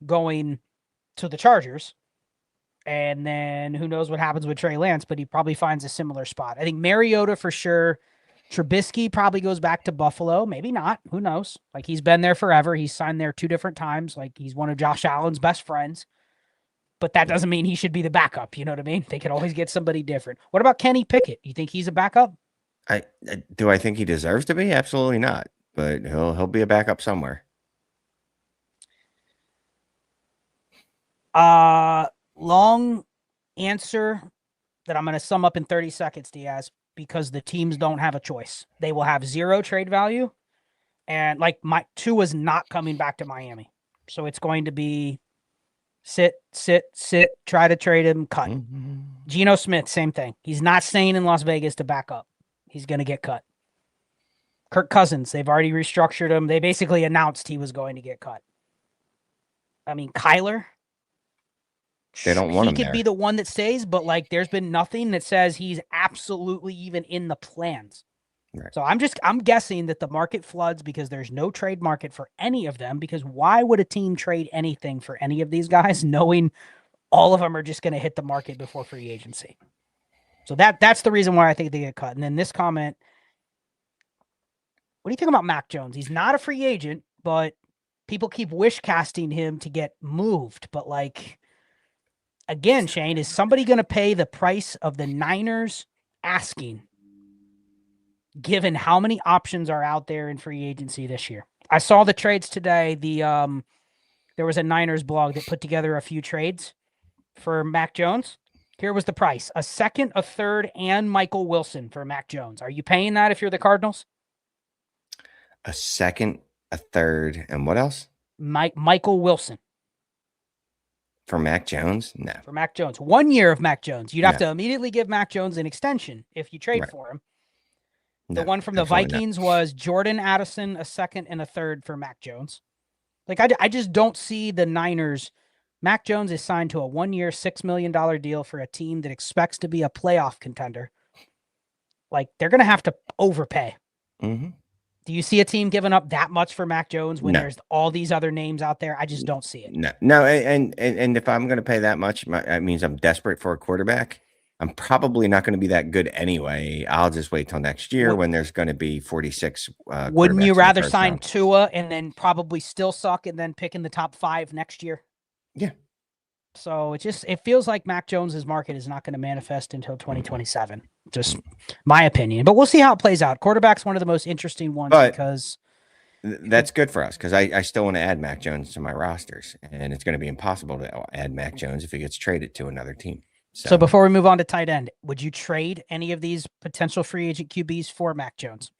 going to the Chargers, and then who knows what happens with Trey Lance, but he probably finds a similar spot. I think Mariota for sure. Trubisky probably goes back to Buffalo. Maybe not. Who knows? Like, he's been there forever. He's signed there 2 different times. Like, he's one of Josh Allen's best friends. But that doesn't mean he should be the backup. You know what I mean? They could always get somebody different. What about Kenny Pickett? You think he's a backup? Do I think he deserves to be? Absolutely not. But he'll be a backup somewhere. Long answer that I'm going to sum up in 30 seconds, Diaz, because the teams don't have a choice. They will have 0 trade value. And like Tua's not coming back to Miami. So it's going to be sit, try to trade him, cut. Mm-hmm. Geno Smith, same thing. He's not staying in Las Vegas to back up. He's going to get cut. Kirk Cousins, they've already restructured him. They basically announced he was going to get cut. I mean, Kyler, they don't want him there. He could be the one that stays, but like there's been nothing that says he's absolutely even in the plans. Right. So I'm guessing that the market floods because there's no trade market for any of them, because why would a team trade anything for any of these guys knowing all of them are just going to hit the market before free agency? So that's the reason why I think they get cut. And then this comment, what do you think about Mac Jones? He's not a free agent, but people keep wish casting him to get moved. But like, again, Shane, is somebody going to pay the price of the Niners asking, given how many options are out there in free agency this year? I saw the trades today. There was a Niners blog that put together a few trades for Mac Jones. Here was the price: a second, a third, and Michael Wilson for Mac Jones. Are you paying that if you're the Cardinals? A second, a third, and what else? Michael Wilson. For Mac Jones? No. For Mac Jones. 1 year of Mac Jones. You'd have to immediately give Mac Jones an extension if you trade for him. The one from the Vikings was Jordan Addison, a second and a third for Mac Jones. Like, I just don't see the Niners. Mac Jones is signed to a 1 year, $6 million deal for a team that expects to be a playoff contender. Like, they're going to have to overpay. Mm-hmm. Do you see a team giving up that much for Mac Jones when there's all these other names out there? I just don't see it. No. And if I'm going to pay that much, that means I'm desperate for a quarterback. I'm probably not going to be that good anyway. I'll just wait till next year when there's going to be 46. Wouldn't you rather sign Tua and then probably still suck and then pick in the top 5 next year? Yeah. So it feels like Mac Jones's market is not going to manifest until 2027. Just my opinion, but we'll see how it plays out. Quarterback's one of the most interesting ones because that's good for us, because I still want to add Mac Jones to my rosters, and it's going to be impossible to add Mac Jones if he gets traded to another team. So before we move on to tight end, would you trade any of these potential free agent QBs for Mac Jones?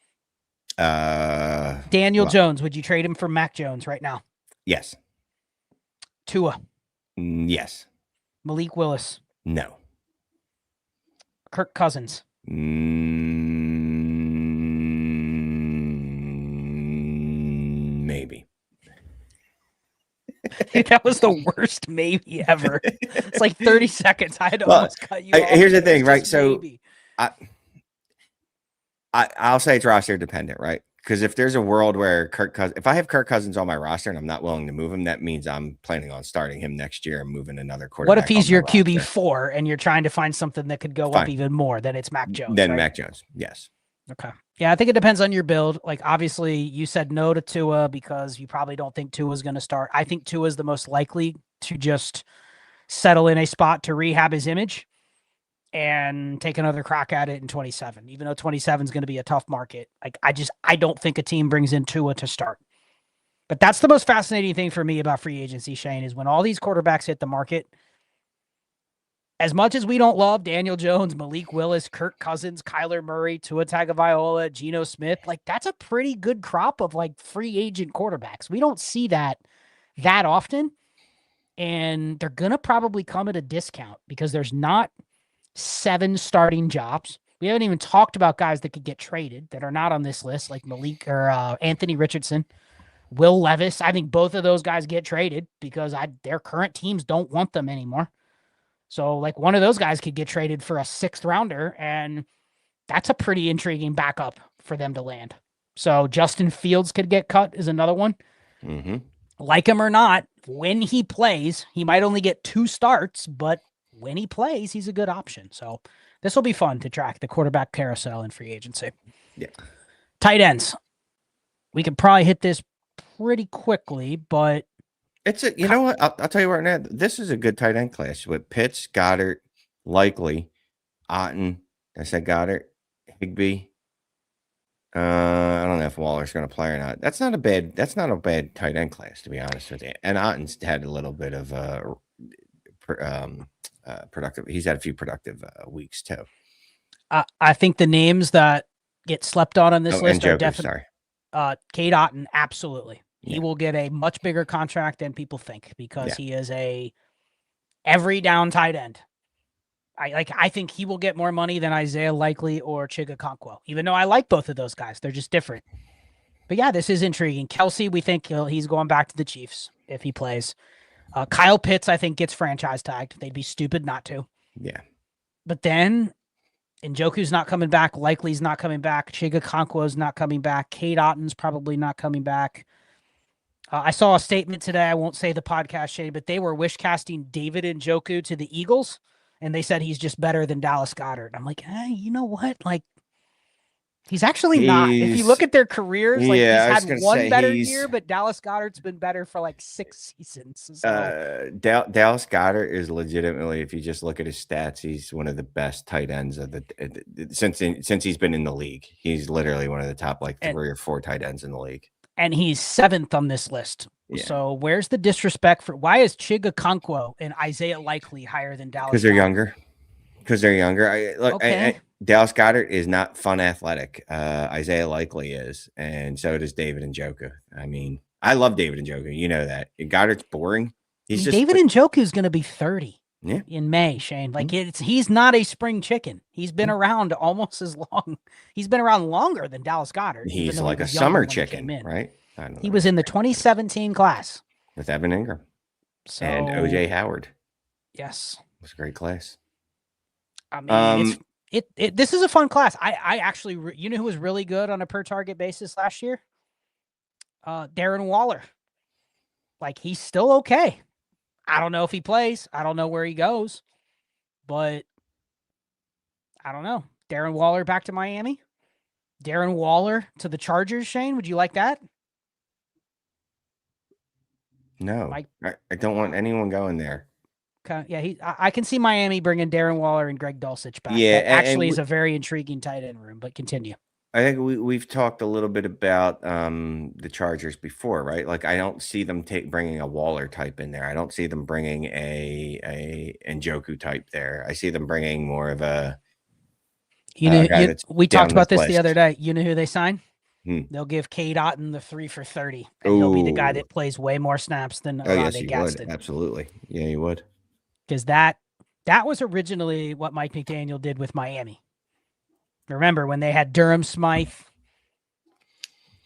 Daniel Jones, would you trade him for Mac Jones right now? Yes. Tua. Yes. Malik Willis, No. Kirk Cousins. Maybe. Dude, that was the worst maybe ever. It's like 30 seconds. I had to almost cut you off. Here's the It was thing, right? just So maybe. I'll say it's roster dependent, right? Because if there's a world where if I have Kirk Cousins on my roster and I'm not willing to move him, that means I'm planning on starting him next year and moving another quarterback. What if he's on my your roster. QB4 and you're trying to find something that could go up even more? Then it's Mac Jones. Then right? Mac Jones, yes. Okay. Yeah, I think it depends on your build. Like, obviously, you said no to Tua because you probably don't think Tua is going to start. I think Tua is the most likely to just settle in a spot to rehab his image and take another crack at it in 27, even though 27 is going to be a tough market. Like, I don't think a team brings in Tua to start. But that's the most fascinating thing for me about free agency, Shane, is when all these quarterbacks hit the market, as much as we don't love Daniel Jones, Malik Willis, Kirk Cousins, Kyler Murray, Tua Tagovailoa, Geno Smith, like that's a pretty good crop of like free agent quarterbacks. We don't see that often. And they're going to probably come at a discount because there's not 7 starting jobs. We haven't even talked about guys that could get traded that are not on this list, like Malik or Anthony Richardson, Will Levis. I think both of those guys get traded because their current teams don't want them anymore. So, like, one of those guys could get traded for a 6th rounder, and that's a pretty intriguing backup for them to land. So, Justin Fields could get cut is another one. Mm-hmm. Like him or not, when he plays, he might only get 2 starts, but when he plays, he's a good option. So, this will be fun to track the quarterback carousel in free agency. Yeah. Tight ends. We could probably hit this pretty quickly, but you know what? I'll tell you right now. This is a good tight end class with Pitts, Goddard, Likely, Otten. I said Goddard, Higbee. I don't know if Waller's going to play or not. That's not a bad tight end class, to be honest with you. And Otten's had a little bit of productive. He's had a few productive weeks too. I think the names that get slept on this list are definitely Cade Otton. Absolutely. He will get a much bigger contract than people think because he is a every down tight end. I think he will get more money than Isaiah Likely or Chigakonkwo, even though I like both of those guys. They're just different. But yeah, this is intriguing. Kelsey, we think he's going back to the Chiefs if he plays. Kyle Pitts, I think, gets franchise tagged. They'd be stupid not to. Yeah. But then Njoku's not coming back. Likely's not coming back. Chigakonkwo's not coming back. Cade Otton's probably not coming back. I saw a statement today. I won't say the podcast, Shane, but they were wish casting David Njoku to the Eagles, and they said he's just better than Dallas Goedert. I'm like, you know what? Like, he's actually not. If you look at their careers, like he's had one better year, but Dallas Goedert's been better for like 6 seasons. So. Dallas Goedert is legitimately, if you just look at his stats, he's one of the best tight ends of since he's been in the league. He's literally one of the top 3 or 4 tight ends in the league. And he's 7th on this list. Yeah. So where's the disrespect for why is Chigakonkwo and Isaiah Likely higher than Dallas? Because they're younger. Dallas Goedert is not fun athletic. Isaiah Likely is, and so does David Njoku. I mean, I love David Njoku. You know that. Goddard's boring. David Njoku is going to be 30 in May, Shane. Like he's not a spring chicken. He's been around almost as long. He's been around longer than Dallas Goedert. He's like a summer chicken, right? He was in the 2017 class with Evan Ingram and OJ Howard. Yes, it was a great class. I mean, this is a fun class. I actually, you know who was really good on a per target basis last year? Darren Waller. Like, he's still okay. I don't know if he plays. I don't know where he goes, but I don't know. Darren Waller back to Miami. Darren Waller to the Chargers, Shane. Would you like that? No, I don't want anyone going there. Okay, yeah, I can see Miami bringing Darren Waller and Greg Dulcich back. Yeah, that actually is a very intriguing tight end room, but continue. I think we've talked a little bit about the Chargers before, right? Like, I don't see them bringing a Waller type in there. I don't see them bringing a Njoku type there. I see them bringing more of a. We talked about this the other day. You know who they signed? They'll give Cade Otton the 3 for 30, and he'll be the guy that plays way more snaps than Oh, yes, Arondé he Gadsden. would. Absolutely. Yeah, he would. Because that was originally what Mike McDaniel did with Miami. Remember when they had Durham Smythe?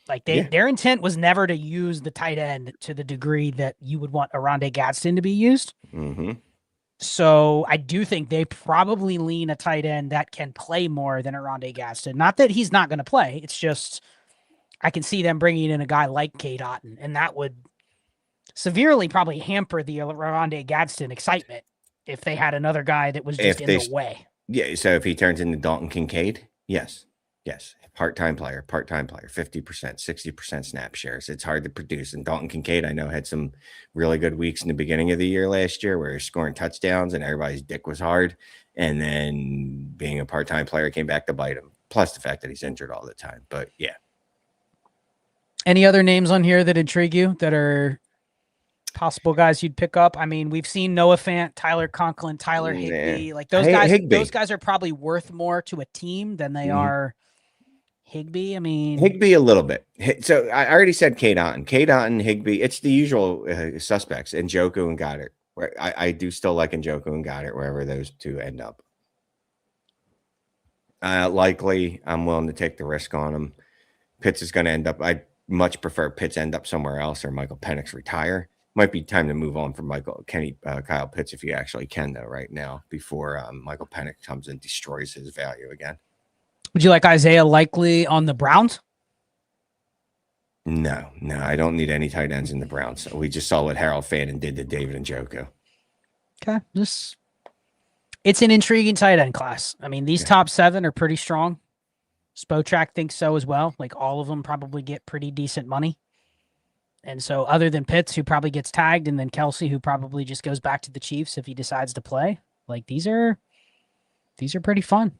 Like their intent was never to use the tight end to the degree that you would want Arondé Gadsden to be used. Mm-hmm. So I do think they probably lean a tight end that can play more than Arondé Gadsden. Not that he's not going to play. It's just I can see them bringing in a guy like Cade Otton, and that would severely probably hamper the Arondé Gadsden excitement if they had another guy that was just in the way. Yeah, so if he turns into Dalton Kincaid, yes. Part-time player, 50%, 60% snap shares. It's hard to produce. And Dalton Kincaid, I know, had some really good weeks in the beginning of the year last year where he was scoring touchdowns and everybody's dick was hard. And then being a part-time player came back to bite him. Plus the fact that he's injured all the time. But yeah. Any other names on here that intrigue you that are possible guys you'd pick up? I mean, we've seen Noah Fant, Tyler Conklin, Tyler Higbee. Like those guys, those guys are probably worth more to a team than they are Higbee. I mean, Higbee a little bit. So I already said Cade Otton, Higbee. It's the usual suspects, Njoku and Goddard. Where I do still like Njoku and Goddard wherever those two end up. Likely, I'm willing to take the risk on them. Pitts is going to end up. I'd much prefer Pitts end up somewhere else or Michael Penix retire. Might be time to move on from Kyle Pitts if you actually can, though, right now before Michael Penix comes and destroys his value again. Would you like Isaiah Likely on the Browns? No, I don't need any tight ends in the Browns. We just saw what Harold Fannin did to David Njoku. Okay, it's an intriguing tight end class. I mean, these top 7 are pretty strong. Spotrac thinks so as well. Like all of them probably get pretty decent money. And so other than Pitts, who probably gets tagged, and then Kelsey, who probably just goes back to the Chiefs if he decides to play, like these are pretty fun.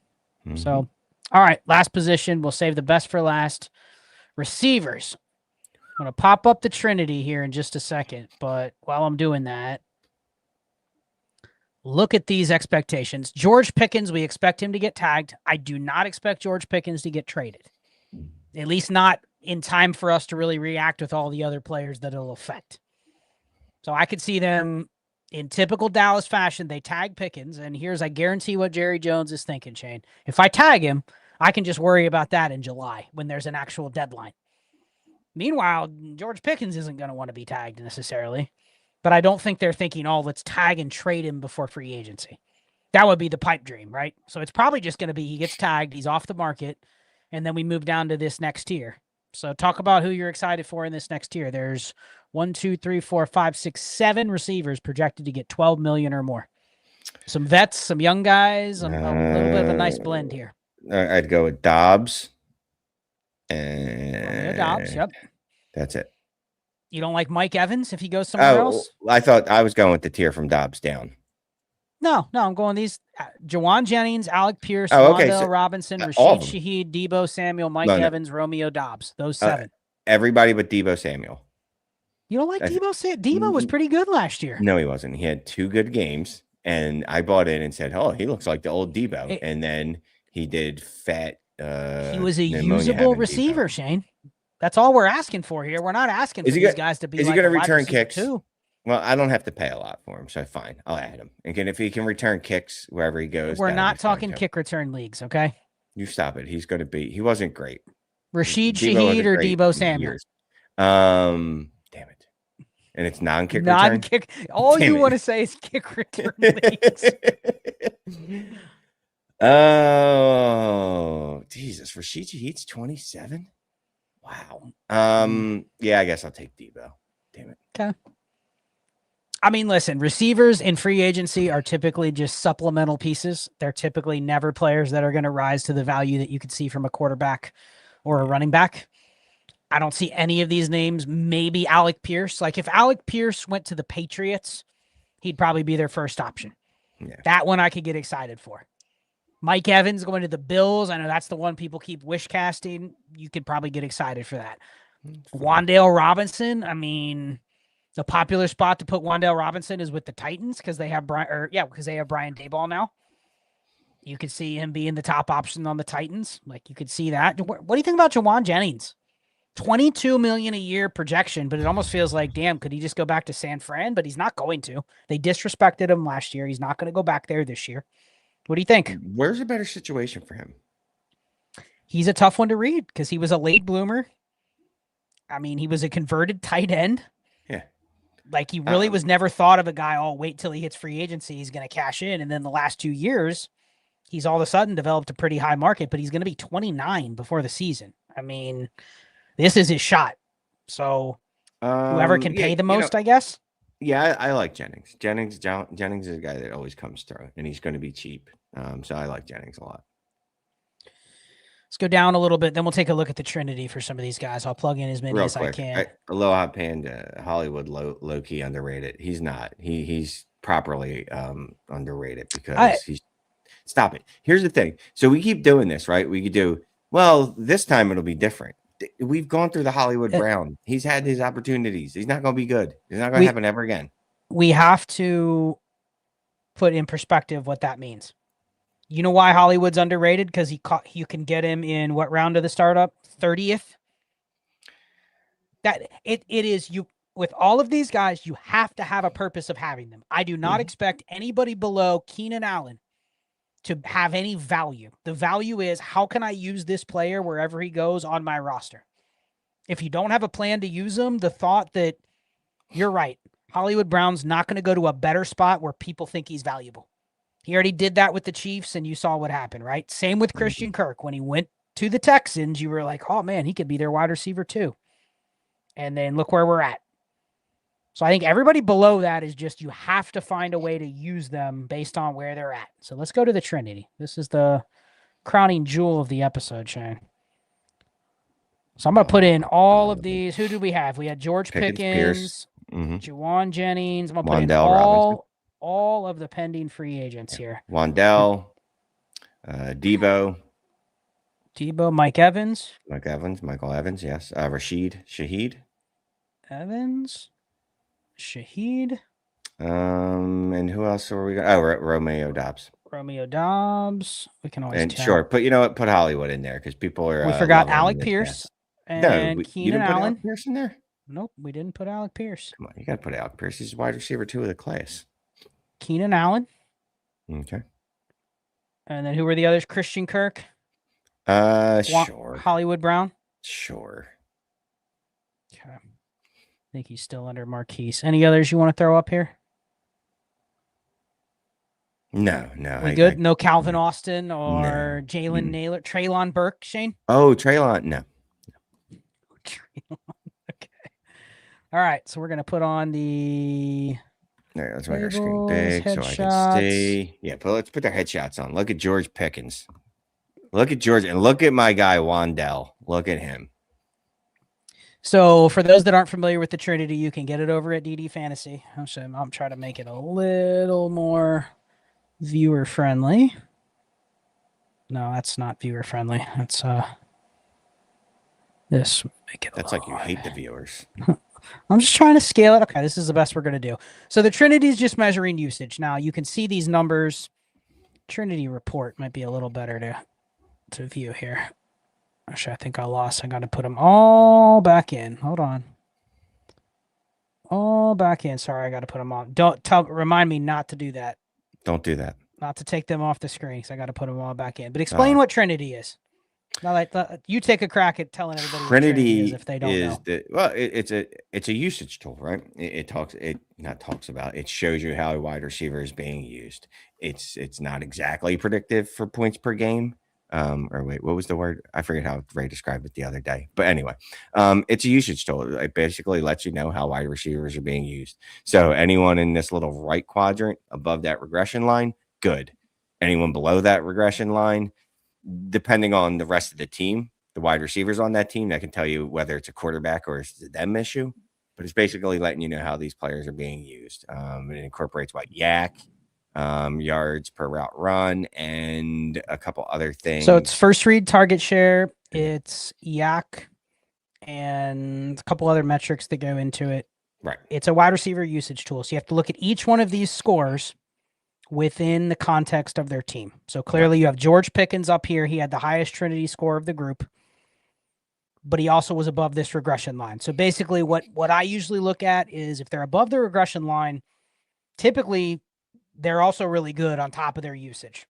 Mm-hmm. So, all right, last position. We'll save the best for last. Receivers. I'm going to pop up the Trinity here in just a second, but while I'm doing that, look at these expectations. George Pickens, we expect him to get tagged. I do not expect George Pickens to get traded, at least not in time for us to really react with all the other players that it'll affect. So I could see them in typical Dallas fashion. They tag Pickens, and I guarantee what Jerry Jones is thinking, Shane. If I tag him, I can just worry about that in July when there's an actual deadline. Meanwhile, George Pickens isn't going to want to be tagged necessarily, but I don't think they're thinking, let's tag and trade him before free agency. That would be the pipe dream, right? So it's probably just going to be he gets tagged, he's off the market, and then we move down to this next tier. So talk about who you're excited for in this next tier. There's 1, 2, 3, 4, 5, 6, 7 receivers projected to get 12 million or more. Some vets, some young guys, a little bit of a nice blend here. I'd go with Dobbs. And Dobbs, yep. That's it. You don't like Mike Evans if he goes somewhere else? I thought I was going with the tier from Dobbs down. No, I'm going these. Jawan Jennings, Alec Pierce, Wan'Dale Robinson, Rashid Shaheed, Deebo Samuel, Mike Evans, Romeo Dobbs. Those 7. Everybody but Deebo Samuel. You don't like Deebo? Deebo was pretty good last year. No, he wasn't. He had 2 good games, and I bought in and said, he looks like the old Deebo. And then he did fat. He was a usable receiver, Deebo. Shane. That's all we're asking for here. We're not asking for these guys to be. Is he going to return kicks? Too. Well, I don't have to pay a lot for him, so fine. I'll add him. And if he can return kicks wherever he goes. We're not talking kick return leagues, okay? You stop it. He's going to be. He wasn't great. Rashid Shaheed or Deebo Samuel? Damn it. And it's non-kick return? Non-kick. All you want to say is kick return leagues. Oh, Jesus. Rashid Shaheed's 27? Wow. Yeah, I guess I'll take Deebo. Damn it. Okay. I mean, listen, receivers in free agency are typically just supplemental pieces. They're typically never players that are going to rise to the value that you could see from a quarterback or a running back. I don't see any of these names. Maybe Alec Pierce. Like if Alec Pierce went to the Patriots, he'd probably be their first option. Yeah. That one I could get excited for. Mike Evans going to the Bills. I know that's the one people keep wish casting. You could probably get excited for that. Wan'Dale Robinson. I mean, the popular spot to put Wan'Dale Robinson is with the Titans because they have Brian Daboll now. You could see him being the top option on the Titans. Like you could see that. What do you think about Jawan Jennings? $22 million a year projection, but it almost feels like, damn, could he just go back to San Fran? But he's not going to. They disrespected him last year. He's not going to go back there this year. What do you think? Where's a better situation for him? He's a tough one to read because he was a late bloomer. I mean, he was a converted tight end. Yeah. Like, he really was never thought of a guy, oh, wait till he hits free agency, he's going to cash in. And then the last 2 years, he's all of a sudden developed a pretty high market, but he's going to be 29 before the season. I mean, this is his shot. So whoever can pay the most, I guess. Yeah, I like Jennings. Jennings is a guy that always comes through, and he's going to be cheap. So I like Jennings a lot. Let's go down a little bit, then we'll take a look at the Trinity for some of these guys. I'll plug in as many as I can. Aloha Panda, Hollywood low key underrated. He's not. He's properly underrated because he's. Stop it. Here's the thing. So we keep doing this, right? We could do well. This time it'll be different. We've gone through the Hollywood Brown. He's had his opportunities. He's not going to be good. It's not going to happen ever again. We have to put in perspective what that means. You know why Hollywood's underrated? Because you can get him in what round of the startup? 30th. That it is you with all of these guys. You have to have a purpose of having them. I do not expect anybody below Keenan Allen to have any value. The value is, how can I use this player wherever he goes on my roster? If you don't have a plan to use him, the thought that you're right, Hollywood Brown's not going to go to a better spot where people think he's valuable. He already did that with the Chiefs, and you saw what happened, right? Same with Christian Kirk. When he went to the Texans, you were like, oh, man, he could be their wide receiver too. And then look where we're at. So I think everybody below that is just, you have to find a way to use them based on where they're at. So let's go to the Trinity. This is the crowning jewel of the episode, Shane. So I'm going to put in all of these. Who did we have? We had George Pickens, Juwan Jennings. I'm going to put in all of the pending free agents here. Wandell, Debo, Mike Evans. Michael Evans, yes. Shaheed Evans. Shaheed. And who else are we got? Oh, Romeo Dobbs. We can always tell. Sure, but you know what? Put Hollywood in there because people are. We forgot Alec Pierce and Keenan Allen. Alec Pierce in there? Nope, we didn't put Alec Pierce. Come on, you got to put Alec Pierce. He's wide receiver 2 of the class. Keenan Allen. Okay. And then who were the others? Christian Kirk. Sure. Hollywood Brown. Sure. Okay. I think he's still under Marquise. Any others you want to throw up here? No. We good? No Calvin Austin or Jalen Naylor, Treylon Burke, Shane? Oh, Treylon, no. Okay. All right, so we're gonna put on the. There, let's make our screen big so I can see. Yeah, but let's put their headshots on. Look at George Pickens. Look at George, and look at my guy Wandell. Look at him. So for those that aren't familiar with the Trinity, you can get it over at DD Fantasy. I'm trying to make it a little more viewer friendly. No, that's not viewer friendly. That's this. Make it. That's like you hate the viewers. I'm just trying to scale it. Okay, this is the best we're gonna do. So the Trinity is just measuring usage. Now you can see these numbers. Trinity report might be a little better to view here. Actually, I think I lost. I got to put them all back in. Hold on. All back in. Sorry, I got to put them on. Remind me not to do that. Don't do that. Not to take them off the screen, because I got to put them all back in. But explain what Trinity is. Now, you take a crack at telling everybody what Trinity is if they don't know. It's a usage tool, right? It shows you how a wide receiver is being used. It's not exactly predictive for points per game. Or wait, what was the word? I forget how Ray described it the other day. But anyway, it's a usage tool. It basically lets you know how wide receivers are being used. So anyone in this little right quadrant above that regression line, good. Anyone below that regression line, depending on the rest of the team, the wide receivers on that team, that can tell you whether it's a quarterback or it's a them issue. But it's basically letting you know how these players are being used. It incorporates yak, yards per route run, and a couple other things. So it's first read, target share, it's yak, and a couple other metrics that go into it. Right. It's a wide receiver usage tool. So you have to look at each one of these scores within the context of their team. So clearly you have George Pickens up here. He had the highest Trinity score of the group. but he also was above this regression line. So basically what I usually look at is if they're above the regression line, typically they're also really good on top of their usage.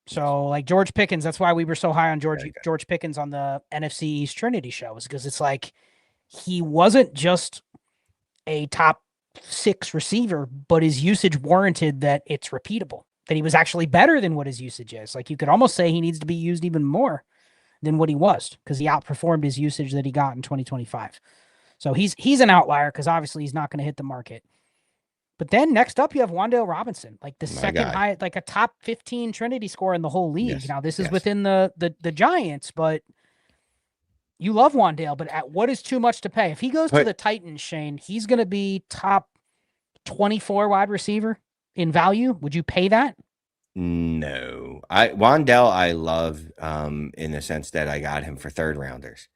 So like George Pickens, that's why we were so high on George Pickens on the NFC East Trinity show, was because it's like he wasn't just a top 6 receiver, but his usage warranted that it's repeatable, that he was actually better than what his usage is. Like you could almost say he needs to be used even more than what he was because he outperformed his usage that he got in 2025. So he's an outlier because obviously he's not going to hit the market. But then next up, you have Wan'Dale Robinson, like the second high, like a top 15 Trinity score in the whole league. Yes, now, this is within the Giants, but you love Wan'Dale, but at what is too much to pay? If he goes to the Titans, Shane, he's going to be top 24 wide receiver in value. Would you pay that? No. Wan'Dale I love in the sense that I got him for 3rd rounders.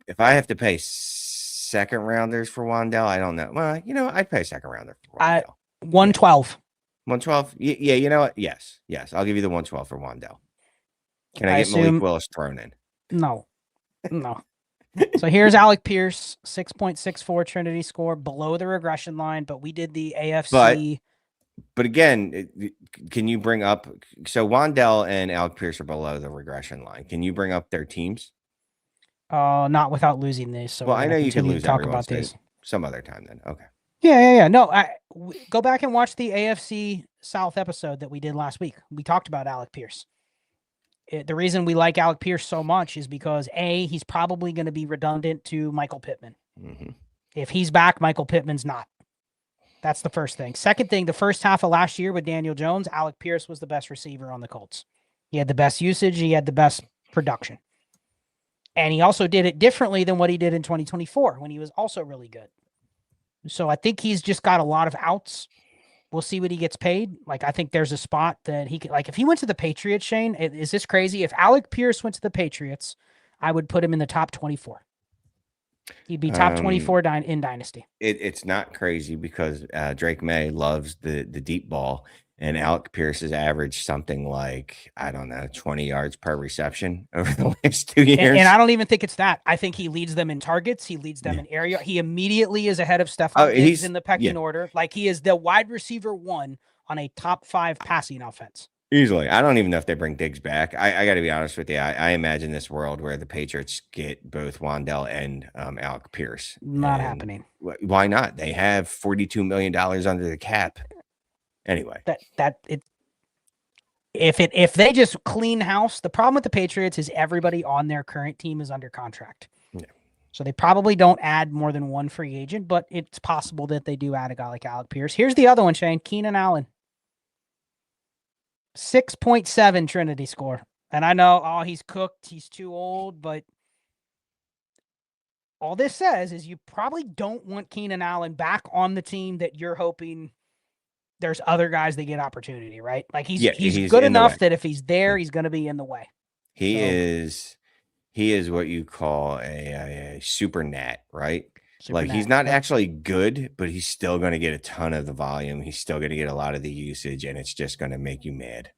If I have to pay 2nd rounders for Wan'Dale, I don't know. Well, I'd pay 2nd rounder for Wan'Dale. 112. 112? Yeah, you know what? Yes. I'll give you the 112 for Wan'Dale. Can I get Malik Willis thrown in? No. So here's Alec Pierce, 6.64 Trinity score, below the regression line, but we did the AFC. But again, can you bring up – so Wan'Dale and Alec Pierce are below the regression line. Can you bring up their teams? Not without losing these. So well, I know you can lose talk about this some other time then. Okay. Yeah. No, go back and watch the AFC South episode that we did last week. We talked about Alec Pierce. The reason we like Alec Pierce so much is because he's probably going to be redundant to Michael Pittman. Mm-hmm. If he's back, Michael Pittman's not. That's the first thing. Second thing, the first half of last year with Daniel Jones, Alec Pierce was the best receiver on the Colts. He had the best usage. He had the best production. And he also did it differently than what he did in 2024 when he was also really good. So I think he's just got a lot of outs. We'll see what he gets paid. Like, I think there's a spot that he could, like, if he went to the Patriots, Shane, is this crazy? If Alec Pierce went to the Patriots, I would put him in the top 24. He'd be top 24 in Dynasty. It's not crazy because Drake May loves the deep ball, and Alec Pierce has averaged something like, I don't know, 20 yards per reception over the last 2 years. And I don't even think it's that. I think he leads them in targets. He leads them in area. He immediately is ahead of Stephon Diggs in the pecking order. Like, he is the wide receiver 1 on a top 5 passing offense. Easily. I don't even know if they bring Diggs back. I got to be honest with you. I imagine this world where the Patriots get both Wan'Dale and Alec Pierce. Not happening. Why not? They have $42 million under the cap. Anyway, if they just clean house, the problem with the Patriots is everybody on their current team is under contract. Yeah. So they probably don't add more than one free agent, but it's possible that they do add a guy like Alec Pierce. Here's the other one, Shane, Keenan Allen. 6.7 Trinity score. And I know, he's cooked. He's too old, but all this says is you probably don't want Keenan Allen back on the team that you're hoping there's other guys that get opportunity, right? Like he's good enough that if he's there, he's going to be in the way. He is what you call a super nat, right? He's not actually good, but he's still going to get a ton of the volume. He's still going to get a lot of the usage, and it's just going to make you mad.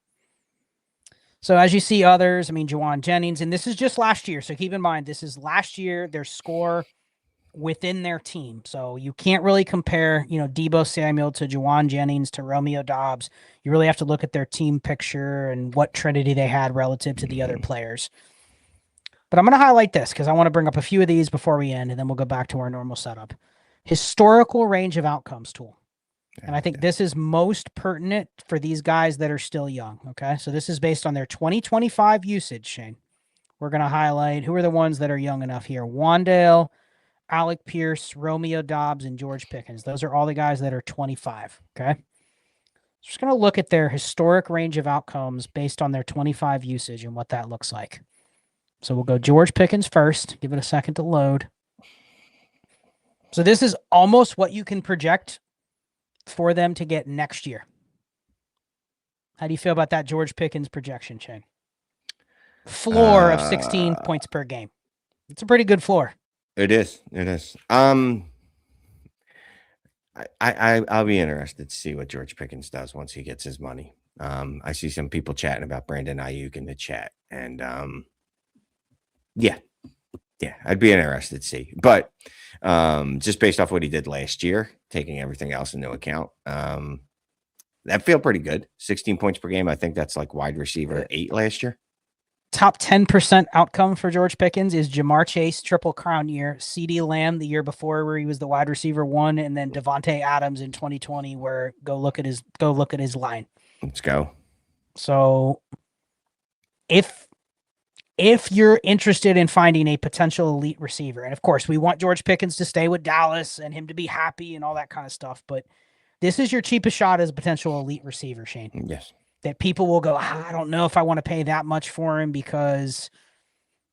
So as you see others, I mean, Juwan Jennings, and this is just last year. So keep in mind, this is last year, their score within their team. So you can't really compare, Deebo Samuel to Juwan Jennings to Romeo Doubs. You really have to look at their team picture and what Trinity they had relative to the other players. But I'm going to highlight this because I want to bring up a few of these before we end, and then we'll go back to our normal setup. Historical range of outcomes tool. And I think this is most pertinent for these guys that are still young, okay? So this is based on their 2025 usage, Shane. We're going to highlight who are the ones that are young enough here. Wan'Dale, Alec Pierce, Romeo Doubs, and George Pickens. Those are all the guys that are 25, okay? Just going to look at their historic range of outcomes based on their 25 usage and what that looks like. So we'll go George Pickens first. Give it a second to load. So this is almost what you can project for them to get next year. How do you feel about that George Pickens projection, Shane? Floor of 16 points per game. It's a pretty good floor. It is. I'll be interested to see what George Pickens does once he gets his money. I see some people chatting about Brandon Ayuk in the chat, and yeah, Yeah, I'd be interested to see. But just based off what he did last year, taking everything else into account, that feel pretty good. 16 points per game. I think that's like wide receiver 8 last year. Top 10% outcome for George Pickens is Jamar Chase, Triple Crown year, CeeDee Lamb the year before where he was the wide receiver 1, and then Devontae Adams in 2020 where go look at his line. Let's go. So if you're interested in finding a potential elite receiver, and of course we want George Pickens to stay with Dallas and him to be happy and all that kind of stuff, but this is your cheapest shot as a potential elite receiver, Shane. Yes. That people will go, I don't know if I want to pay that much for him because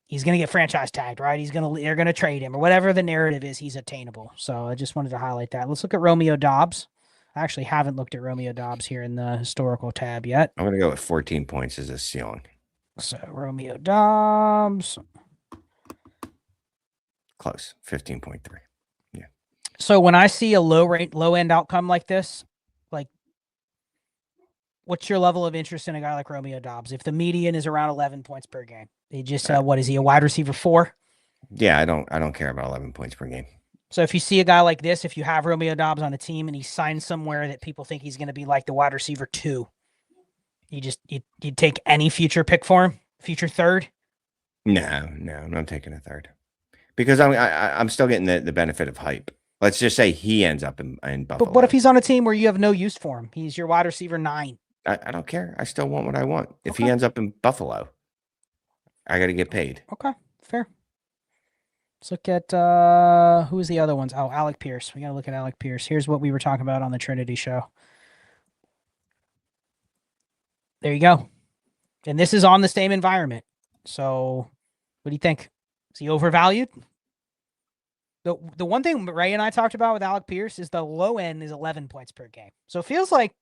he's going to get franchise tagged, right? They're going to trade him or whatever the narrative is, he's attainable. So I just wanted to highlight that. Let's look at Romeo Doubs. I actually haven't looked at Romeo Doubs here in the historical tab yet. I'm going to go with 14 points as a ceiling. So Romeo Doubs. Close. 15.3. Yeah. So when I see a low end outcome like this, like, what's your level of interest in a guy like Romeo Doubs? If the median is around 11 points per game, he just what is he, a wide receiver 4? Yeah, I don't care about 11 points per game. So if you see a guy like this, if you have Romeo Doubs on a team and he's signed somewhere that people think he's going to be like the wide receiver 2, you'd take any future pick for him, future third? No, I'm not taking a third because I'm still getting the benefit of hype. Let's just say he ends up in Buffalo. But what if he's on a team where you have no use for him? He's your wide receiver 9. I don't care. I still want what I want. If he ends up in Buffalo, I got to get paid. Okay, fair. Let's look at who is the other ones? Oh, Alec Pierce. We got to look at Alec Pierce. Here's what we were talking about on the Trinity show. There you go. And this is on the same environment. So what do you think? Is he overvalued? The one thing Ray and I talked about with Alec Pierce is the low end is 11 points per game. So it feels like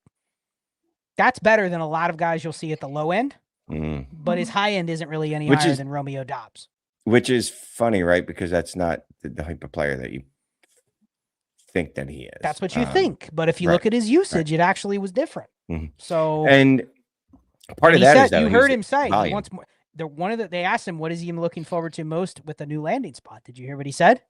that's better than a lot of guys you'll see at the low end. But his high end isn't really any higher than Romeo Doubs. Which is funny, right? Because that's not the type of player that you think that he is. That's what you think. But if you look at his usage, it actually was different. So, and part of that is that you heard him say he wants more. They asked him, what is he looking forward to most with the new landing spot? Did you hear what he said?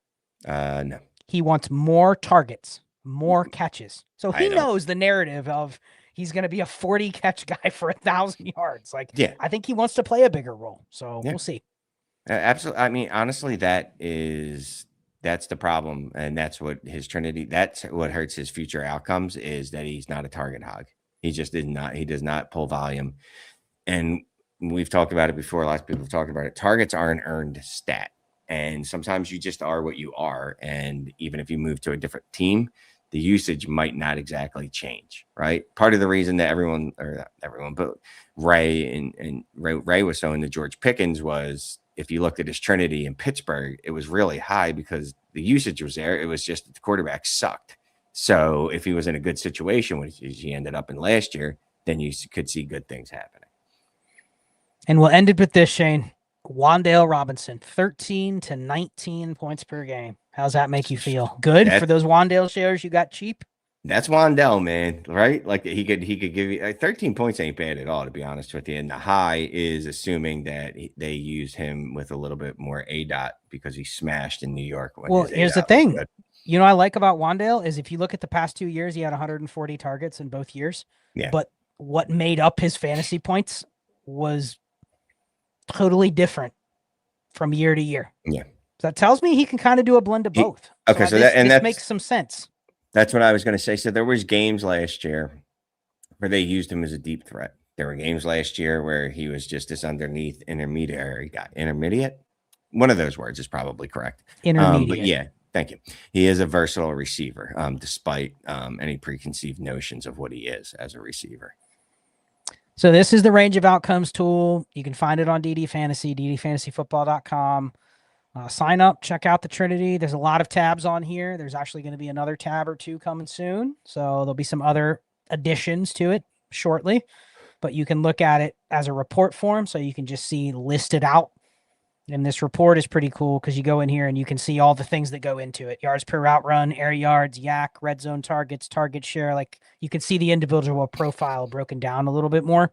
No. He wants more targets, more catches. So he knows the narrative of he's going to be a 40 catch guy for 1,000 yards. Like, yeah, I think he wants to play a bigger role. So we'll see. Absolutely. I mean, honestly, that's the problem. And that's what his Trinity, that's what hurts his future outcomes is that he's not a target hog. He just he does not pull volume. And we've talked about it before. Lots of people have talked about it. Targets are an earned stat. And sometimes you just are what you are. And even if you move to a different team, the usage might not exactly change, right? Part of the reason that but Ray was so into George Pickens was if you looked at his Trinity in Pittsburgh, it was really high because the usage was there. It was just that the quarterback sucked. So if he was in a good situation, which he ended up in last year, then you could see good things happening. And we'll end it with this, Shane. Wan'Dale Robinson, 13 to 19 points per game. How's that make you feel? Good for those Wan'Dale shares you got cheap? That's Wan'Dale, man, right? Like he could give you 13 points ain't bad at all, to be honest with you. And the high is assuming that they used him with a little bit more ADOT because he smashed in New York. Well, here's the thing. You know, I like about Wan'Dale is if you look at the past 2 years, he had 140 targets in both years. Yeah. But what made up his fantasy points was totally different from year to year. Yeah. So that tells me he can kind of do a blend of both. Okay, so that makes some sense. That's what I was going to say. So there was games last year where they used him as a deep threat. There were games last year where he was just this underneath intermediary guy. Intermediate? One of those words is probably correct. Intermediate. But yeah, thank you. He is a versatile receiver, despite any preconceived notions of what he is as a receiver. So this is the range of outcomes tool. You can find it on DD Fantasy, ddfantasyfootball.com. Sign up, check out the Trinity. There's a lot of tabs on here. There's actually going to be another tab or two coming soon. So there'll be some other additions to it shortly, but you can look at it as a report form. So you can just see listed out. And this report is pretty cool because you go in here and you can see all the things that go into it. Yards per route run, air yards, yak, red zone targets, target share. Like you can see the individual profile broken down a little bit more.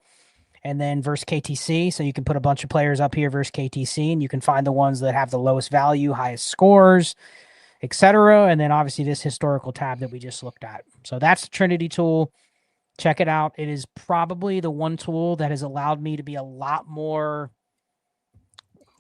and then versus KTC. So you can put a bunch of players up here versus KTC, and you can find the ones that have the lowest value, highest scores, etc. And then obviously this historical tab that we just looked at. So that's the Trinity tool. Check it out. It is probably the one tool that has allowed me to be a lot more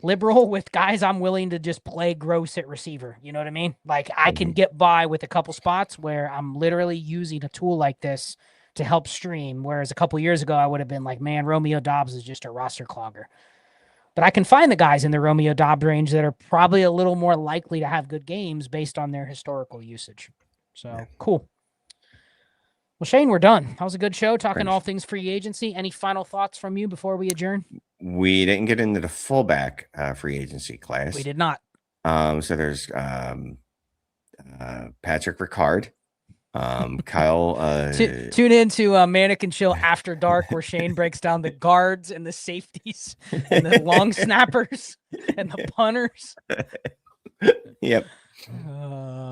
liberal with guys I'm willing to just play gross at receiver. You know what I mean? Like I can get by with a couple spots where I'm literally using a tool like this to help stream. Whereas a couple years ago, I would have been like, man, Romeo Dobbs is just a roster clogger. But I can find the guys in the Romeo Dobbs range that are probably a little more likely to have good games based on their historical usage. So cool. Well, Shane, we're done. That was a good show talking all things free agency. Any final thoughts from you before we adjourn? We didn't get into the fullback free agency class. We did not. So there's Patrick Ricard, Kyle. Tune in to Manic and Chill After Dark, where Shane breaks down the guards and the safeties and the long snappers and the punters. Yep.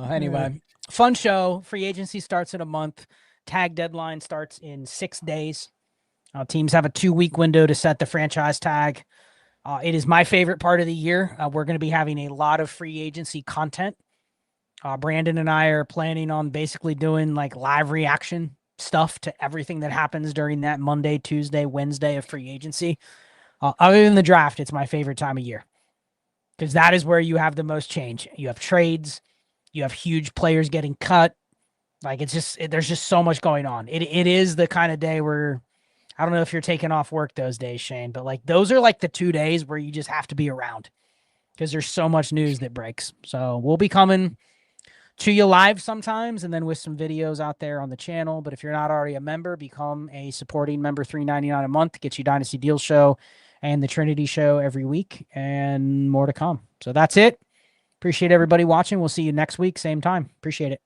Anyway, fun show. Free agency starts in a month. Tag deadline starts in 6 days. Teams have a 2-week window to set the franchise tag. It is my favorite part of the year. We're going to be having a lot of free agency content. Brandon and I are planning on basically doing like live reaction stuff to everything that happens during that Monday, Tuesday, Wednesday of free agency. Other than the draft, it's my favorite time of year because that is where you have the most change. You have trades, you have huge players getting cut. Like there's just so much going on. It is the kind of day where I don't know if you're taking off work those days, Shane, but like those are like the 2 days where you just have to be around because there's so much news that breaks. So we'll be coming to you live sometimes and then with some videos out there on the channel. But if you're not already a member, become a supporting member. $3.99 a month gets you Dynasty Deal Show and the Trinity Show every week and more to come. So that's it. Appreciate everybody watching. We'll see you next week, same time. Appreciate it.